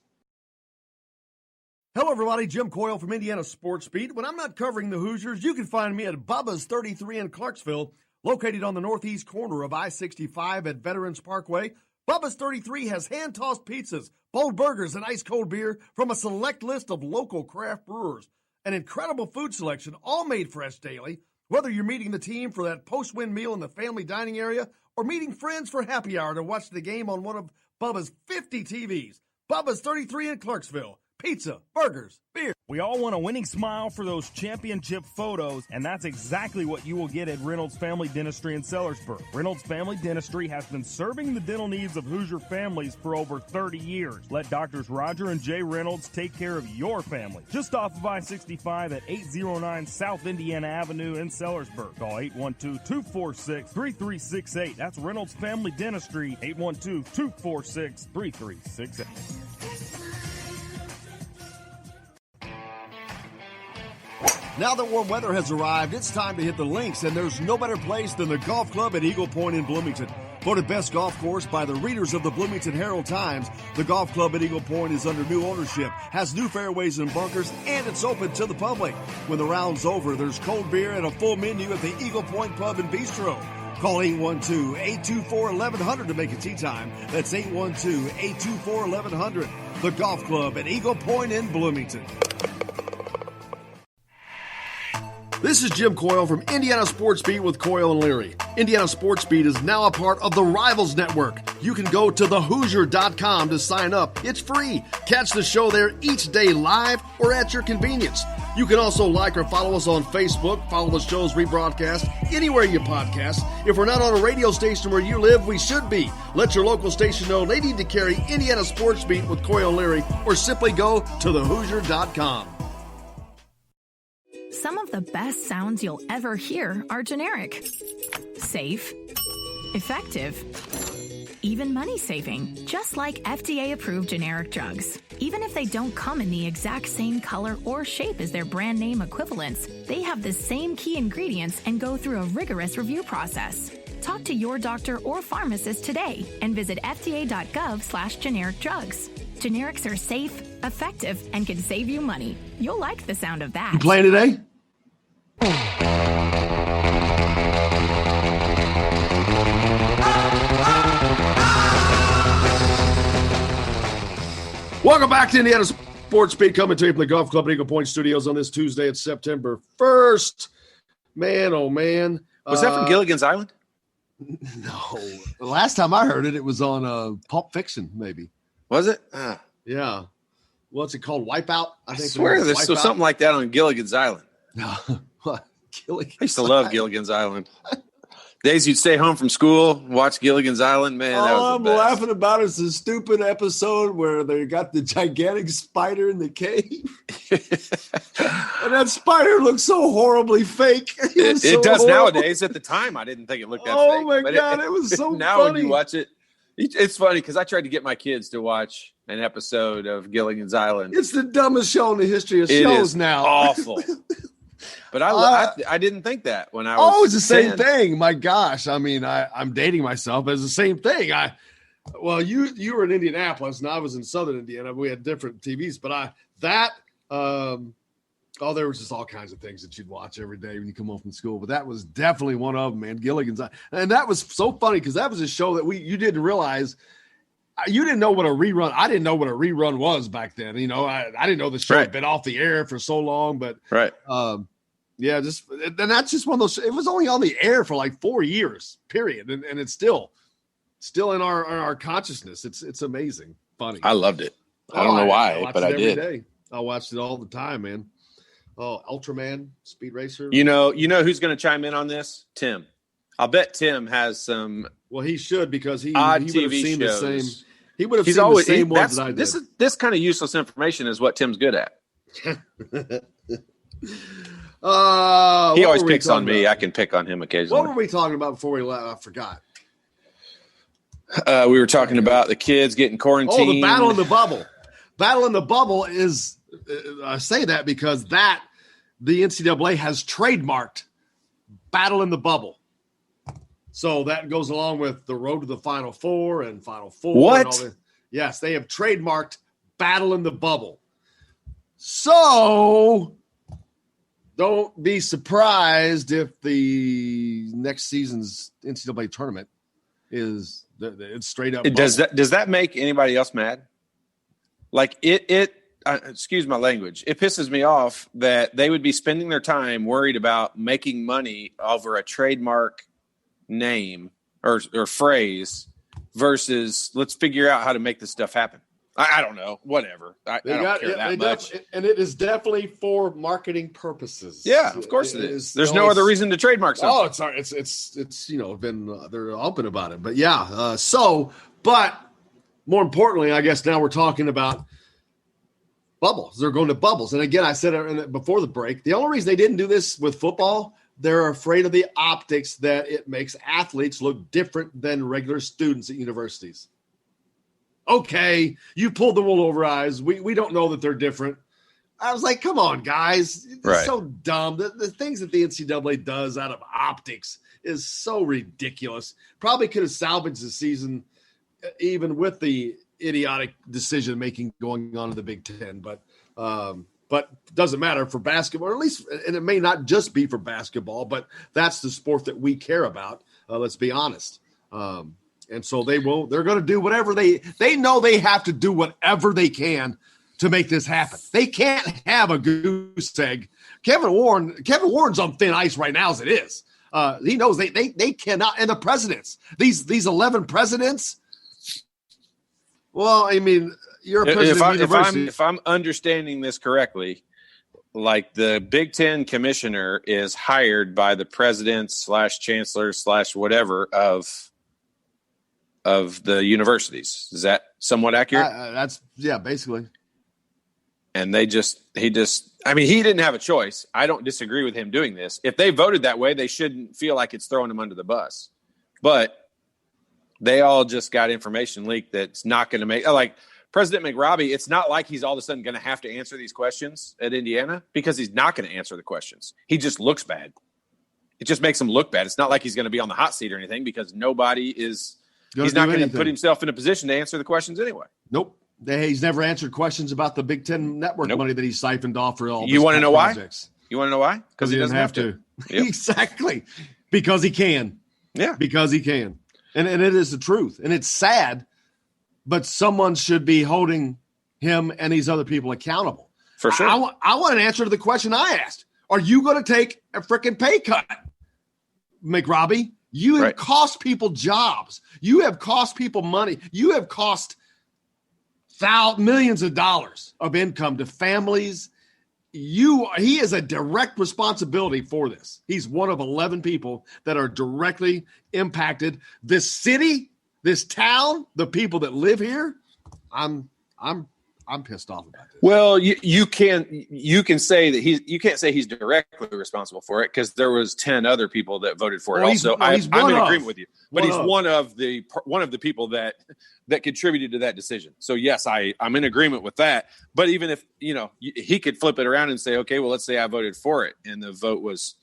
Hello, everybody. Jim Coyle from Indiana Sports Beat. When I'm not covering the Hoosiers, you can find me at Bubba's 33 in Clarksville, located on the northeast corner of I-65 at Veterans Parkway. Bubba's 33 has hand-tossed pizzas, bold burgers, and ice-cold beer from a select list of local craft brewers. An incredible food selection, all made fresh daily. Whether you're meeting the team for that post-win meal in the family dining area or meeting friends for happy hour to watch the game on one of Bubba's 50 TVs. Bubba's 33 in Clarksville. Pizza, burgers, beer. We all want a winning smile for those championship photos, and that's exactly what you will get at Reynolds Family Dentistry in Sellersburg. Reynolds Family Dentistry has been serving the dental needs of Hoosier families for over 30 years. Let Doctors Roger and Jay Reynolds take care of your family. Just off of I-65 at 809 South Indiana Avenue in Sellersburg. Call 812-246-3368. That's Reynolds Family Dentistry, 812-246-3368. Now that warm weather has arrived, it's time to hit the links, and there's no better place than the Golf Club at Eagle Point in Bloomington. Voted best golf course by the readers of the Bloomington Herald-Times, the Golf Club at Eagle Point is under new ownership, has new fairways and bunkers, and it's open to the public. When the round's over, there's cold beer and a full menu at the Eagle Point Pub and Bistro. Call 812-824-1100 to make a tee time. That's 812-824-1100. The Golf Club at Eagle Point in Bloomington. This is Jim Coyle from Indiana Sports Beat with Coyle and Leary. Indiana Sports Beat is now a part of the Rivals Network. You can go to thehoosier.com to sign up. It's free. Catch the show there each day live or at your convenience. You can also like or follow us on Facebook, follow the show's rebroadcast anywhere you podcast. If we're not on a radio station where you live, we should be. Let your local station know they need to carry Indiana Sports Beat with Coyle and Leary, or simply go to thehoosier.com. Some of the best sounds you'll ever hear are generic, safe, effective, even money-saving, just like FDA-approved generic drugs. Even if they don't come in the exact same color or shape as their brand name equivalents, they have the same key ingredients and go through a rigorous review process. Talk to your doctor or pharmacist today and visit fda.gov/generic drugs. Generics are safe, effective, and can save you money. You'll like the sound of that. You playing today? Welcome back to Indiana Sports Beat, coming to you from the Golf Club at Eagle Point Studios on this Tuesday. It's September 1st. Man, oh man. Was that from Gilligan's Island? No. The last time I heard it, it was on Pulp Fiction, maybe. Was it? Yeah. What's it called? Wipeout? I swear this was something like that on Gilligan's Island. No. What? Gilligan's I used to love Gilligan's Island. Days you'd stay home from school, watch Gilligan's Island, man. That was I'm laughing about it. It's a stupid episode where they got the gigantic spider in the cave. And that spider looks so horribly fake. It does nowadays. At the time, I didn't think it looked that fake. Oh, my God. It was so now funny. When you watch it, it's funny because I tried to get my kids to watch an episode of Gilligan's Island. It's the dumbest show in the history of shows now. Awful. But I didn't think that when I was. Oh, it's the same 10. thing. My gosh. I mean, I'm dating myself, but it's the same thing. You were in Indianapolis and I was in Southern Indiana. We had different TVs, but there was just all kinds of things that you'd watch every day when you come home from school. But that was definitely one of them, man. Gilligan's Island. And that was so funny because that was a show that you didn't realize. You didn't know what a rerun. I didn't know what a rerun was back then. You know, I didn't know the show had been off the air for so long, but right. Yeah, and that's just one of those. It was only on the air for like 4 years, period, and it's still in our consciousness. It's amazing, funny. I loved it. I don't know why, but I did. Every day. I watched it all the time, man. Oh, Ultraman, Speed Racer. You know who's going to chime in on this? Tim. I'll bet Tim has some. Well, he should because he odd would have TV seen shows. the same. He would have seen the same ones that I did. This kind of useless information is what Tim's good at. He always picks on me. I can pick on him occasionally. What were we talking about before we left? I forgot. We were talking about the kids getting quarantined. Oh, the battle in the bubble. Battle in the bubble is. I say that because the NCAA has trademarked battle in the bubble. So that goes along with the road to the Final Four and Final Four. What? And all that. Yes, they have trademarked battle in the bubble. So don't be surprised if the next season's NCAA tournament it's straight up. Does that make anybody else mad? Like excuse my language. It pisses me off that they would be spending their time worried about making money over a trademark name or phrase versus let's figure out how to make this stuff happen. I don't know. Whatever. I don't care that much. And it is definitely for marketing purposes. Yeah, of course it is. There's no other reason to trademark something. Oh, it's been they're open about it. But yeah, but more importantly, I guess now we're talking about bubbles. They're going to bubbles. And again, I said it before the break, the only reason they didn't do this with football, they're afraid of the optics that it makes athletes look different than regular students at universities. Okay, you pulled the wool over our eyes. We don't know that they're different. I was like, come on, guys. It's so dumb. The things that the NCAA does out of optics is so ridiculous. Probably could have salvaged the season even with the idiotic decision-making going on in the Big Ten. But doesn't matter for basketball, or at least, and it may not just be for basketball, but that's the sport that we care about. Let's be honest. And so they're going to do whatever they know they have to do whatever they can to make this happen. They can't have a goose egg. Kevin Warren's on thin ice right now as it is. He knows they cannot. And the presidents, these 11 presidents. Well, I mean, you're a president of university. If I'm understanding this correctly, like the Big Ten commissioner is hired by the president / chancellor / whatever of the universities. Is that somewhat accurate? Basically. And he didn't have a choice. I don't disagree with him doing this. If they voted that way, they shouldn't feel like it's throwing him under the bus. But they all just got information leaked that's not going to make – like President McRobbie, it's not like he's all of a sudden going to have to answer these questions at Indiana because he's not going to answer the questions. He just looks bad. It just makes him look bad. It's not like he's going to be on the hot seat or anything because nobody is – he's not going to put himself in a position to answer the questions anyway. Nope. He's never answered questions about the Big Ten network money that he siphoned off for all. You want to know projects. Why? You want to know why? Because he doesn't have to. Yep. Exactly. Because he can. Yeah. Because he can. And it is the truth. And it's sad, but someone should be holding him and these other people accountable. For sure. I want an answer to the question I asked. Are you going to take a freaking pay cut, McRobbie? You have Right. cost people jobs. You have cost people money. You have cost millions of dollars of income to families. He is a direct responsibility for this. He's one of 11 people that are directly impacted. This city, this town, the people that live here. I'm pissed off about this. Well, you can say that you can't say he's directly responsible for it because there was 10 other people that voted for it. Well, I'm in of. agreement with you, but he's one of the people that contributed to that decision. So yes, I'm in agreement with that. But even if he could flip it around and say, okay, well, let's say I voted for it and the vote was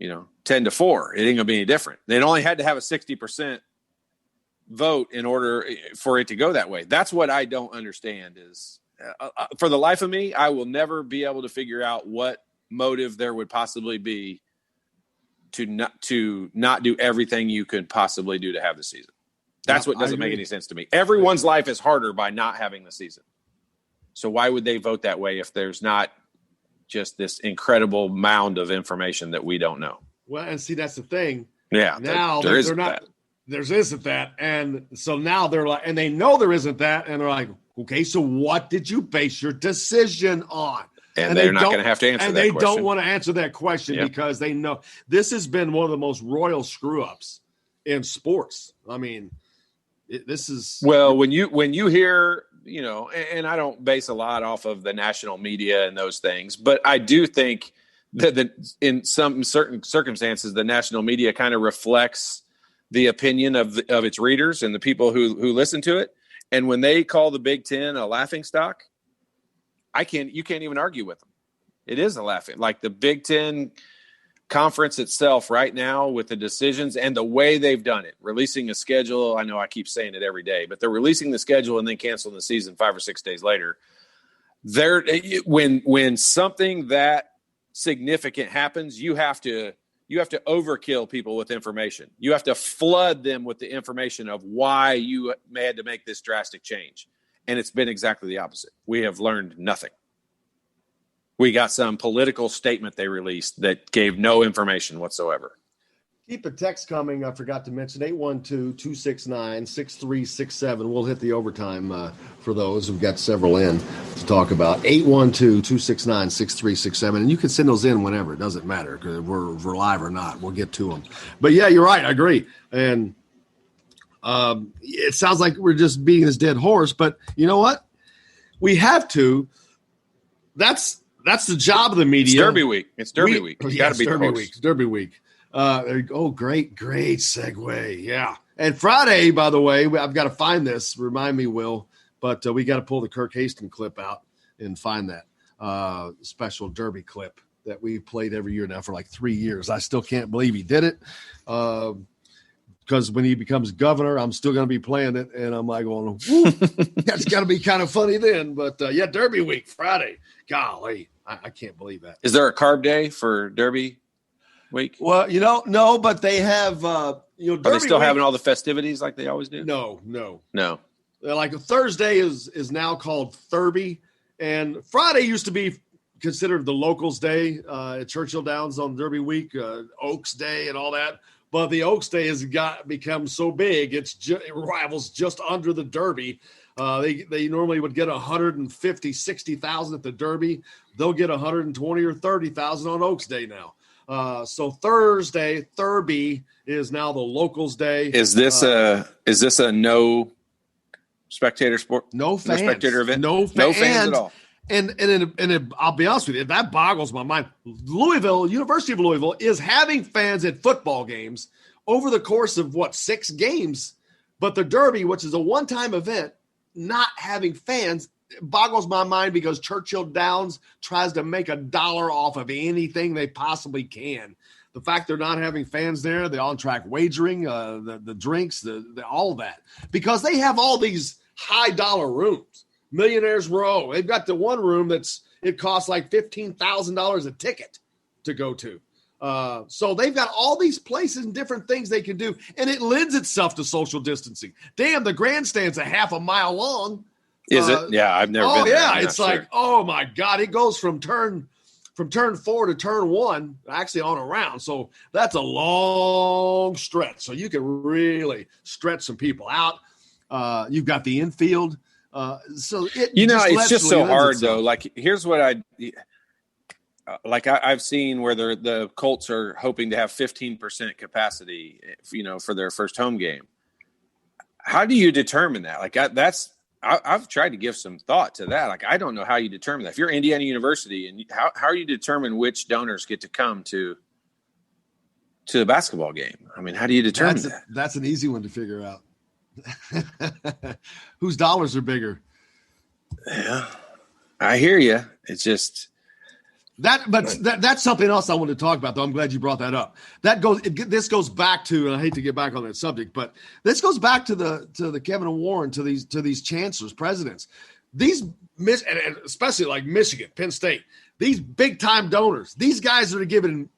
10-4, it ain't gonna be any different. They only had to have a 60% vote in order for it to go that way. That's what I don't understand is for the life of me, I will never be able to figure out what motive there would possibly be to not do everything you could possibly do to have the season. That's what doesn't make any sense to me. Everyone's life is harder by not having the season. So why would they vote that way if there's not just this incredible mound of information that we don't know? Well, and see, that's the thing. Yeah. Now there they're isn't not. that. There isn't that. And so now they're like, and they know there isn't that. And they're like, okay, so what did you base your decision on? And they're not going to have to answer that question. And they don't want to answer that question because they know this has been one of the most royal screw-ups in sports. I mean, this is. Well, when you hear, and I don't base a lot off of the national media and those things, but I do think that in some certain circumstances, the national media kind of reflects the opinion of its readers and the people who listen to it. And when they call the Big Ten a laughingstock, you can't even argue with them. It is a laughing, like the Big Ten conference itself right now with the decisions and the way they've done it, releasing a schedule. I know I keep saying it every day, but they're releasing the schedule and then canceling the season 5 or 6 days later. When something that significant happens, you have to overkill people with information. You have to flood them with the information of why you had to make this drastic change. And it's been exactly the opposite. We have learned nothing. We got some political statement they released that gave no information whatsoever. Keep a text coming. I forgot to mention 812-269-6367. We'll hit the overtime for those. We've got several in to talk about. 812-269-6367. And you can send those in whenever. It doesn't matter because we're live or not. We'll get to them. But, yeah, you're right. I agree. And it sounds like we're just beating this dead horse. But you know what? We have to. That's the job of the media. It's Derby week. It's Derby week. You got to be Derby week. It's Derby week. There you go. Great segue. Yeah. And Friday, by the way, I've got to find this. Remind me, Will. But we got to pull the Kirk Hastings clip out and find that special Derby clip that we played every year now for like 3 years. I still can't believe he did it. Because when he becomes governor, I'm still going to be playing it. And I'm like, well, that's got to be kind of funny then. But, yeah, Derby week, Friday. Golly, I can't believe that. Is there a carb day for Derby week? Well, no, but they have, Derby Are they still week, having all the festivities like they always do? No. Like Thursday is now called Thurby. And Friday used to be considered the locals day at Churchill Downs on Derby week, Oaks Day and all that. But the Oaks Day has become so big, it rivals just under the Derby. They normally would get 150, 60,000 at the Derby. They'll get 120 or 30,000 on Oaks Day now. So Thursday, Thurby is now the locals day. Is this a no spectator sport? No fans. No spectator event? No fans at all. And I'll be honest with you, that boggles my mind. University of Louisville is having fans at football games over the course of 6 games, but the Derby, which is a one-time event, not having fans boggles my mind because Churchill Downs tries to make $1 off of anything they possibly can. The fact they're not having fans there, the on-track wagering, the drinks, all of that, because they have all these high-dollar rooms. Millionaires Row. They've got the one room it costs like $15,000 a ticket to go to. So they've got all these places and different things they can do, and it lends itself to social distancing. Damn, the grandstand's a half a mile long. Is it? Yeah, I've never been there. Yeah, it's like, oh my God, it goes from turn from turn 4 to turn 1, actually on a round. So that's a long stretch. So you can really stretch some people out. You've got the infield. So it's just so hard though. Like, here's what I've seen where the Colts are hoping to have 15% capacity, for their first home game. How do you determine that? Like, I've tried to give some thought to that. Like, I don't know how you determine that. If you're Indiana University, and how you determine which donors get to come to the basketball game? I mean, how do you determine that? That's an easy one to figure out. Whose dollars are bigger? Yeah, I hear you. It's just that's something else I want to talk about, though. I'm glad you brought that up. This goes back to, and I hate to get back on that subject, but this goes back to the Kevin Warren, to these chancellors, presidents, and especially like Michigan, Penn State, these big time donors. These guys are giving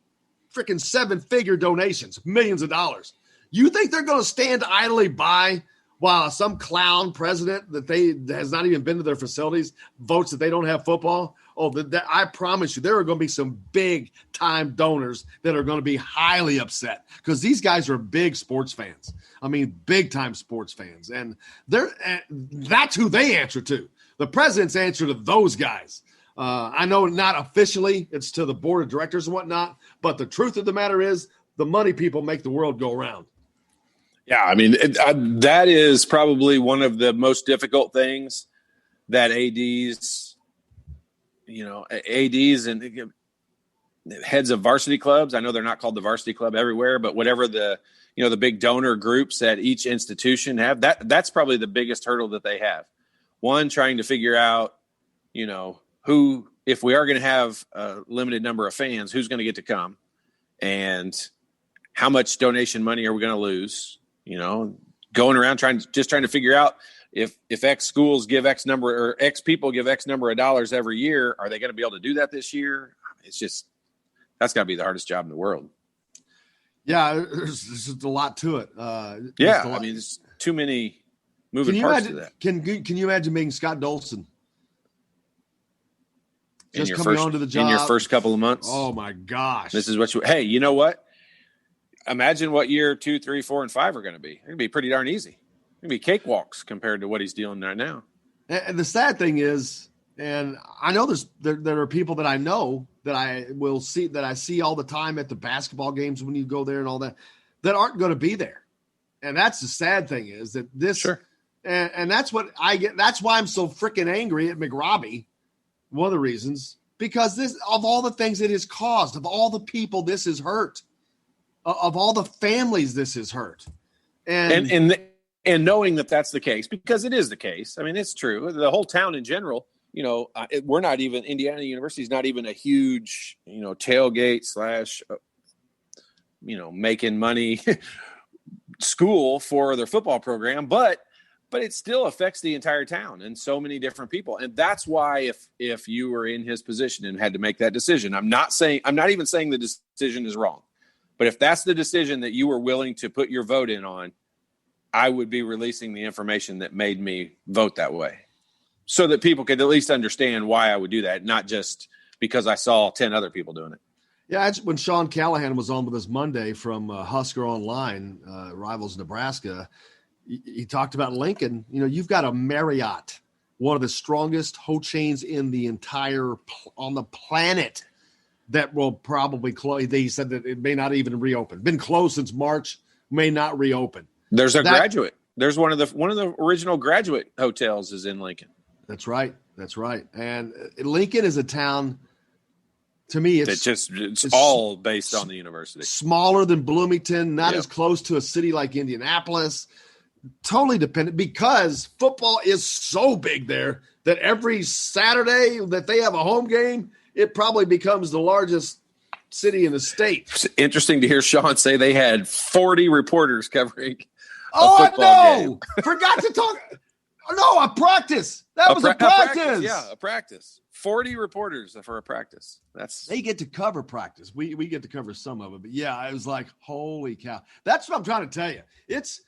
freaking 7-figure donations, millions of dollars. You think they're going to stand idly by while some clown president that has not even been to their facilities votes that they don't have football? I promise you, there are going to be some big time donors that are going to be highly upset, because these guys are big sports fans. I mean, big time sports fans. And that's who they answer to. The presidents answer to those guys. I know not officially, it's to the board of directors and whatnot, but the truth of the matter is the money people make the world go round. Yeah, I mean, that is probably one of the most difficult things that ADs and heads of varsity clubs, I know they're not called the varsity club everywhere, but whatever the big donor groups at each institution have, that's probably the biggest hurdle that they have. One, trying to figure out, who, if we are going to have a limited number of fans, who's going to get to come, and how much donation money are we going to lose? Going around trying to figure out if X schools give X number, or X people give X number of dollars every year, are they going to be able to do that this year? It's just, that's got to be the hardest job in the world. Yeah, there's just a lot to it. There's too many moving parts to that. Can you imagine being Scott Dolson? Just coming onto the job in your first couple of months. Oh my gosh! This is what hey, you know what? Imagine what year 2, 3, 4, and 5 are going to be. They're going to be pretty darn easy. They're going to be cakewalks compared to what he's dealing right now. And the sad thing is, and I know there are people that I know that I will see, that I see all the time at the basketball games when you go there and all that aren't going to be there. And that's the sad thing, is that this, sure. And that's what I get. That's why I'm so freaking angry at McRobbie. One of the reasons, because of all the things it has caused, of all the people this has hurt, of all the families this has hurt. And knowing that that's the case, because it is the case. I mean, it's true. The whole town in general, we're not even, Indiana University is not even a huge, tailgate / making money school for their football program, but it still affects the entire town and so many different people. And that's why if you were in his position and had to make that decision, I'm not even saying the decision is wrong, but if that's the decision that you were willing to put your vote in on, I would be releasing the information that made me vote that way, so that people could at least understand why I would do that, not just because I saw 10 other people doing it. Yeah, when Sean Callahan was on with us Monday from Husker Online, Rivals Nebraska, he talked about Lincoln. You've got a Marriott, one of the strongest hotel chains in the on the planet, that will probably close. They said that it may not even reopen. Been closed since March, may not reopen. There's Graduate. There's one of the original Graduate hotels is in Lincoln. That's right. And Lincoln is a town, to me, it's all based on the university. Smaller than Bloomington, not as close to a city like Indianapolis. Totally dependent, because football is so big there that every Saturday that they have a home game, it probably becomes the largest city in the state. It's interesting to hear Sean say they had 40 reporters covering a football game. Forgot to talk. No, a practice. That was a practice. Yeah, a practice. 40 reporters for a practice. They get to cover practice. We get to cover some of it. But yeah, I was like, holy cow. That's what I'm trying to tell you. It's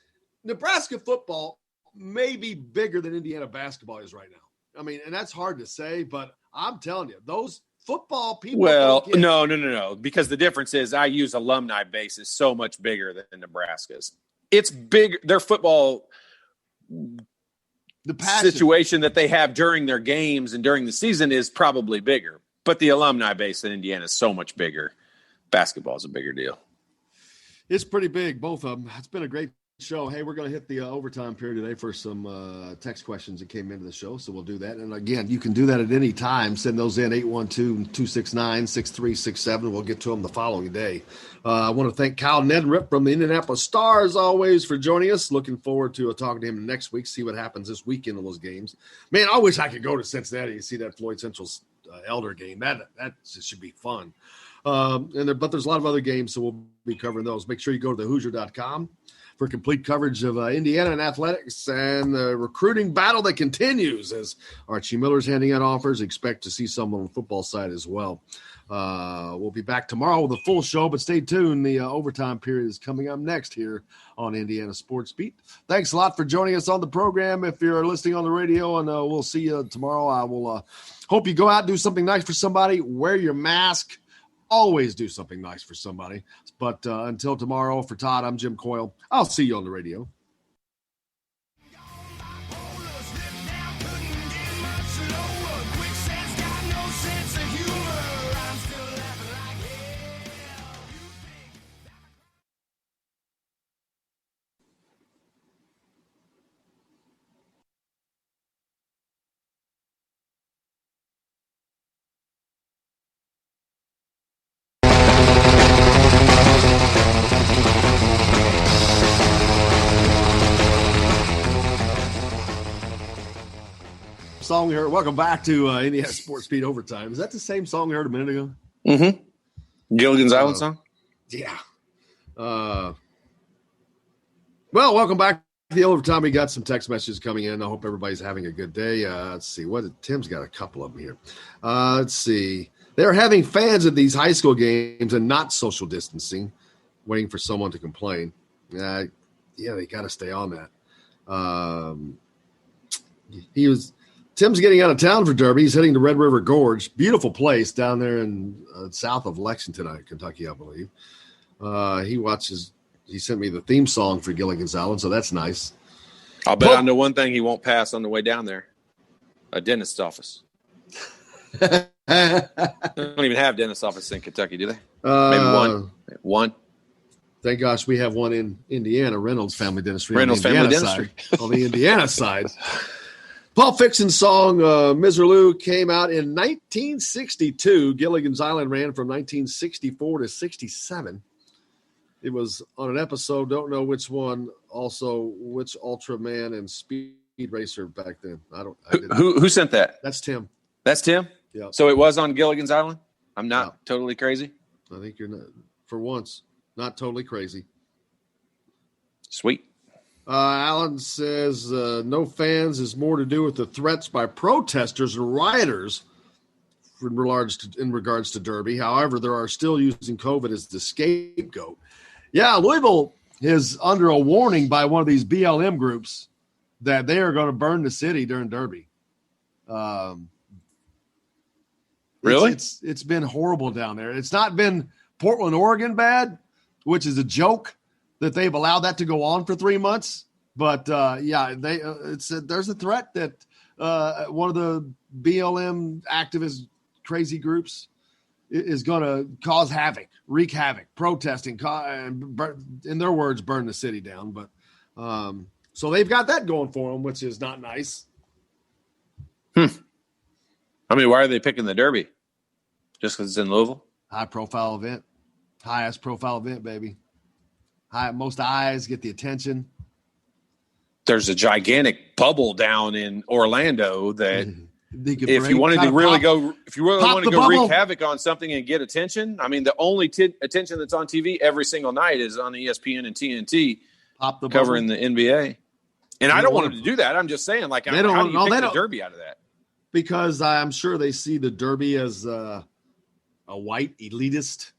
Nebraska football may be bigger than Indiana basketball is right now. I mean, and that's hard to say, but I'm telling you, those football people. Well, no. Because the difference is IU's alumni base is so much bigger than Nebraska's. It's big. Their football situation that they have during their games and during the season is probably bigger. But the alumni base in Indiana is so much bigger. Basketball is a bigger deal. It's pretty big, both of them. It's been a great show. Hey, we're going to hit the overtime period today for some text questions that came into the show, so we'll do that. And again, you can do that at any time. Send those in, 812-269-6367. We'll get to them the following day. I want to thank Kyle Neddenriep from the Indianapolis Star, as always, for joining us. Looking forward to talking to him next week, see what happens this weekend in those games. Man, I wish I could go to Cincinnati and see that Floyd Central Elder game. That should be fun. But there's a lot of other games, so we'll be covering those. Make sure you go to thehoosier.com for complete coverage of Indiana and athletics and the recruiting battle that continues as Archie Miller's handing out offers. Expect to see some on the football side as well. We'll be back tomorrow with a full show, but stay tuned. The overtime period is coming up next here on Indiana Sports Beat. Thanks a lot for joining us on the program. If you're listening on the radio, and we'll see you tomorrow. I will hope you go out and do something nice for somebody. Wear your mask. Always do something nice for somebody. But until tomorrow, for Todd, I'm Jim Coyle. I'll see you on the radio. Song we heard. Welcome back to Indiana Sports Beat Overtime. Is that the same song we heard a minute ago? Mm-hmm. Gilligan's Island song? Yeah. Well, welcome back to the overtime. We got some text messages coming in. I hope everybody's having a good day. Let's see. Tim's got a couple of them here. Let's see. They're having fans at these high school games and not social distancing, waiting for someone to complain. Yeah, they got to stay on that. Tim's getting out of town for Derby. He's heading to Red River Gorge. Beautiful place down there in south of Lexington, Kentucky, I believe. He sent me the theme song for Gilligan's Island, so that's nice. I'll bet I know one thing he won't pass on the way down there. A dentist's office. They don't even have dentist office in Kentucky, do they? Maybe one. One. Thank gosh we have one in Indiana, Reynolds Family Dentistry. Reynolds Family Dentistry. On the Indiana side. Pulp Fiction's song, Miserlou, came out in 1962. Gilligan's Island ran from 1964 to 67. It was on an episode, don't know which one, also which Ultraman and Speed Racer back then. Who sent that? That's Tim. That's Tim? Yeah. So it was on Gilligan's Island? I'm not totally crazy? I think you're not, for once, not totally crazy. Sweet. Alan says no fans is more to do with the threats by protesters and rioters in regards to Derby. However, there are still using COVID as the scapegoat. Yeah, Louisville is under a warning by one of these BLM groups that they are going to burn the city during Derby. Really? It's been horrible down there. It's not been Portland, Oregon bad, which is a joke that they've allowed that to go on for 3 months. But there's a threat that one of the BLM activist crazy groups is going to cause havoc, wreak havoc, protesting, in their words, burn the city down. But so they've got that going for them, which is not nice. I mean, why are they picking the Derby? Just because it's in Louisville? Highest profile event, baby. Most eyes get the attention. There's a gigantic bubble down in Orlando that if you wanted to really go wreak havoc on something and get attention, I mean, the only attention that's on TV every single night is on ESPN and TNT covering the NBA. And I don't want them to do that. I'm just saying, like, how do you pick the Derby out of that? Because I'm sure they see the Derby as a white elitist.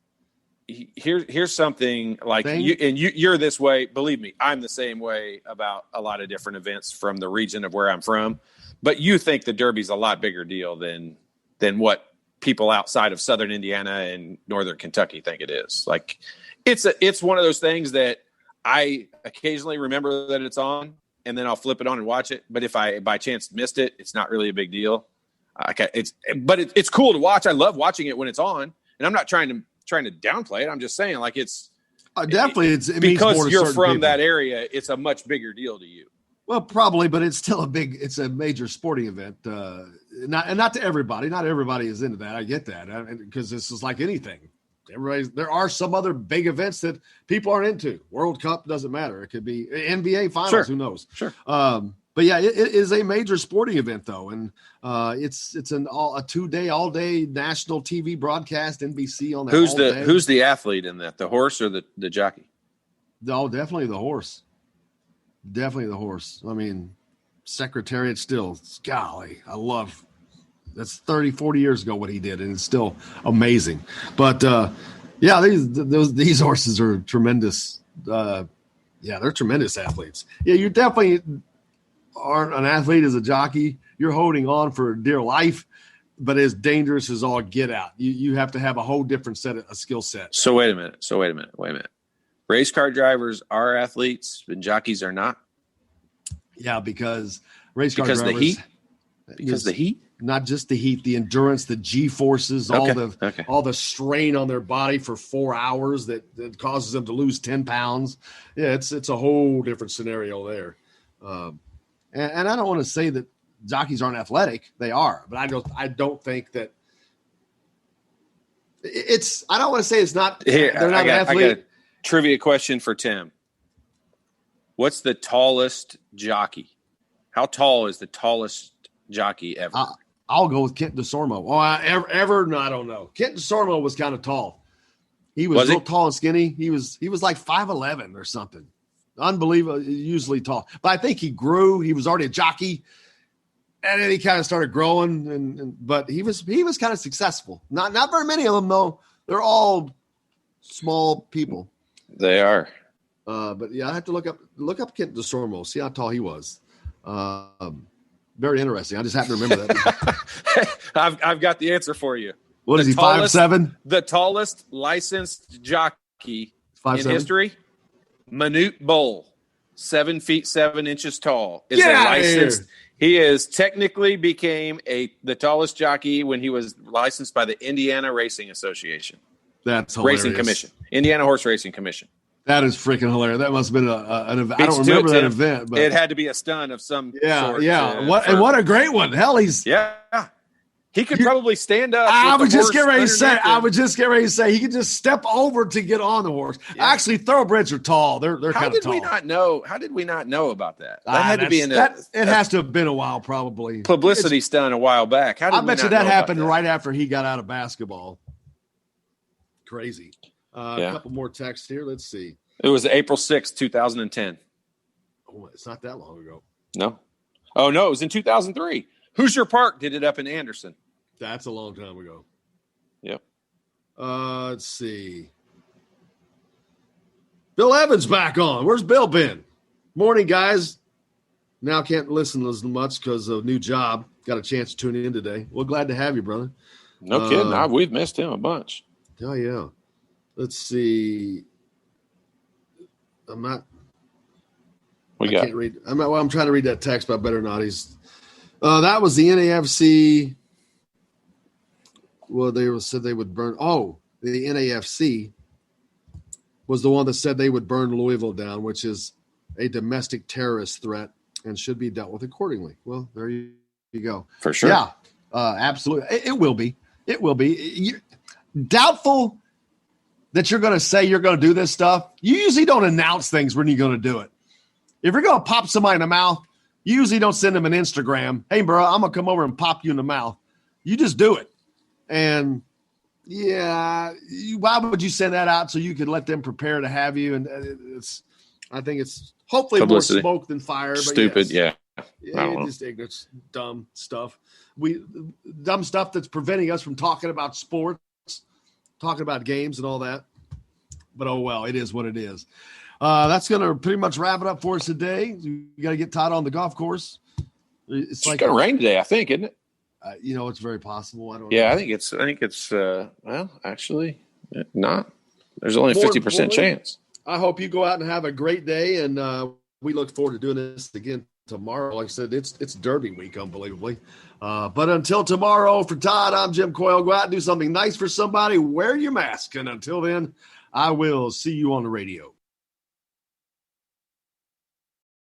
Here's something like you're this way. Believe me, I'm the same way about a lot of different events from the region of where I'm from. But you think the Derby's a lot bigger deal than what people outside of Southern Indiana and Northern Kentucky think it is. Like it's one of those things that I occasionally remember that it's on, and then I'll flip it on and watch it. But if I by chance missed it, it's not really a big deal. It's cool to watch. I love watching it when it's on, and I'm not trying to downplay it. I'm just saying, like, it's definitely it means because more to you're certain from people. that area. It's a much bigger deal to you. Well, probably, but it's still it's a major sporting event. Not to everybody. Not everybody is into that. I get that, because this is like anything. There are some other big events that people aren't into. World Cup doesn't matter. It could be NBA Finals. Sure. Who knows? Sure. But yeah, it is a major sporting event though, and it's a 2-day, all-day national TV broadcast. NBC on that. Who's the athlete in that? The horse or the jockey? Oh, definitely the horse. Definitely the horse. I mean, Secretariat still, golly, I love. That's 30, 40 years ago what he did, and it's still amazing. But yeah, these horses are tremendous. They're tremendous athletes. Yeah, you definitely aren't an athlete as a jockey. You're holding on for dear life, but as dangerous as all get out. You have to have a whole different a skill set. So wait a minute. Race car drivers are athletes, and jockeys are not. Yeah, because race car drivers. Because the heat. Not just the heat, the endurance, the G forces, all the strain on their body for 4 hours that causes them to lose 10 pounds. Yeah, it's a whole different scenario there. And I don't want to say that jockeys aren't athletic; they are, but I don't think that it's. I don't want to say it's not. Here, they're not an athlete. I got a trivia question for Tim. What's the tallest jockey? How tall is the tallest jockey ever? I'll go with Kent DeSormo. No, I don't know. Kent DeSormo was kind of tall. He was real tall and skinny. He was like 5'11" or something. Unbelievable, usually tall. But I think he grew. He was already a jockey, and then he kind of started growing. But he was kind of successful. Not very many of them though. They're all small people. They are. But yeah, I have to look up Kent DeSormo, see how tall he was. Very interesting. I just happen to remember that. I've got the answer for you. What is he, 5'7"? The tallest licensed jockey 5'7"? in history, Manute Bowl, 7 feet 7 inches tall. Is Get a out of licensed. here. He is technically became the tallest jockey when he was licensed by the Indiana Racing Association. That's hilarious. Racing Commission, Indiana Horse Racing Commission. That is freaking hilarious. That must have been an event. I don't remember that event, but it had to be a stunt of some sort. Yeah. What a great one. Hell, he could probably stand up. I would just get ready to say he could just step over to get on the horse. Yeah. Actually, thoroughbreds are tall. They're kind of tall. How did we not know about that? That had to be in it has to have been a while, probably. Publicity stunt a while back. I bet you that happened right after he got out of basketball. Crazy. A couple more texts here. Let's see. It was April 6th, 2010. Oh, it's not that long ago. No. Oh, no. It was in 2003. Hoosier Park did it up in Anderson. That's a long time ago. Yep. Let's see. Bill Evans back on. Where's Bill been? Morning, guys. Now can't listen as much because of new job. Got a chance to tune in today. Well, glad to have you, brother. No kidding. We've missed him a bunch. Oh, yeah. Let's see. I'm trying to read that text, but I better not. That was the NAFC. Well, they said they would burn. Oh, the NAFC was the one that said they would burn Louisville down, which is a domestic terrorist threat and should be dealt with accordingly. Well, there you go. For sure. Yeah, absolutely. It will be. It will be. Doubtful that you're going to say you're going to do this stuff. You usually don't announce things when you're going to do it. If you're going to pop somebody in the mouth, you usually don't send them an Instagram. Hey, bro, I'm going to come over and pop you in the mouth. You just do it. And, why would you send that out so you could let them prepare to have you? And I think it's hopefully publicity. More smoke than fire. But stupid, yes. Yeah. Just ignorance, dumb stuff. Dumb stuff that's preventing us from talking about sports, talking about games and all that. But, oh, well, it is what it is. That's going to pretty much wrap it up for us today. You got to get Todd on the golf course. It's going to rain today, I think, isn't it? It's very possible. I don't Yeah, know. I think it's well, actually not. There's only a More 50% importantly, chance. I hope you go out and have a great day, and we look forward to doing this again tomorrow. Like I said, it's Derby week, unbelievably. But until tomorrow, for Todd, I'm Jim Coyle. Go out and do something nice for somebody. Wear your mask. And until then, I will see you on the radio.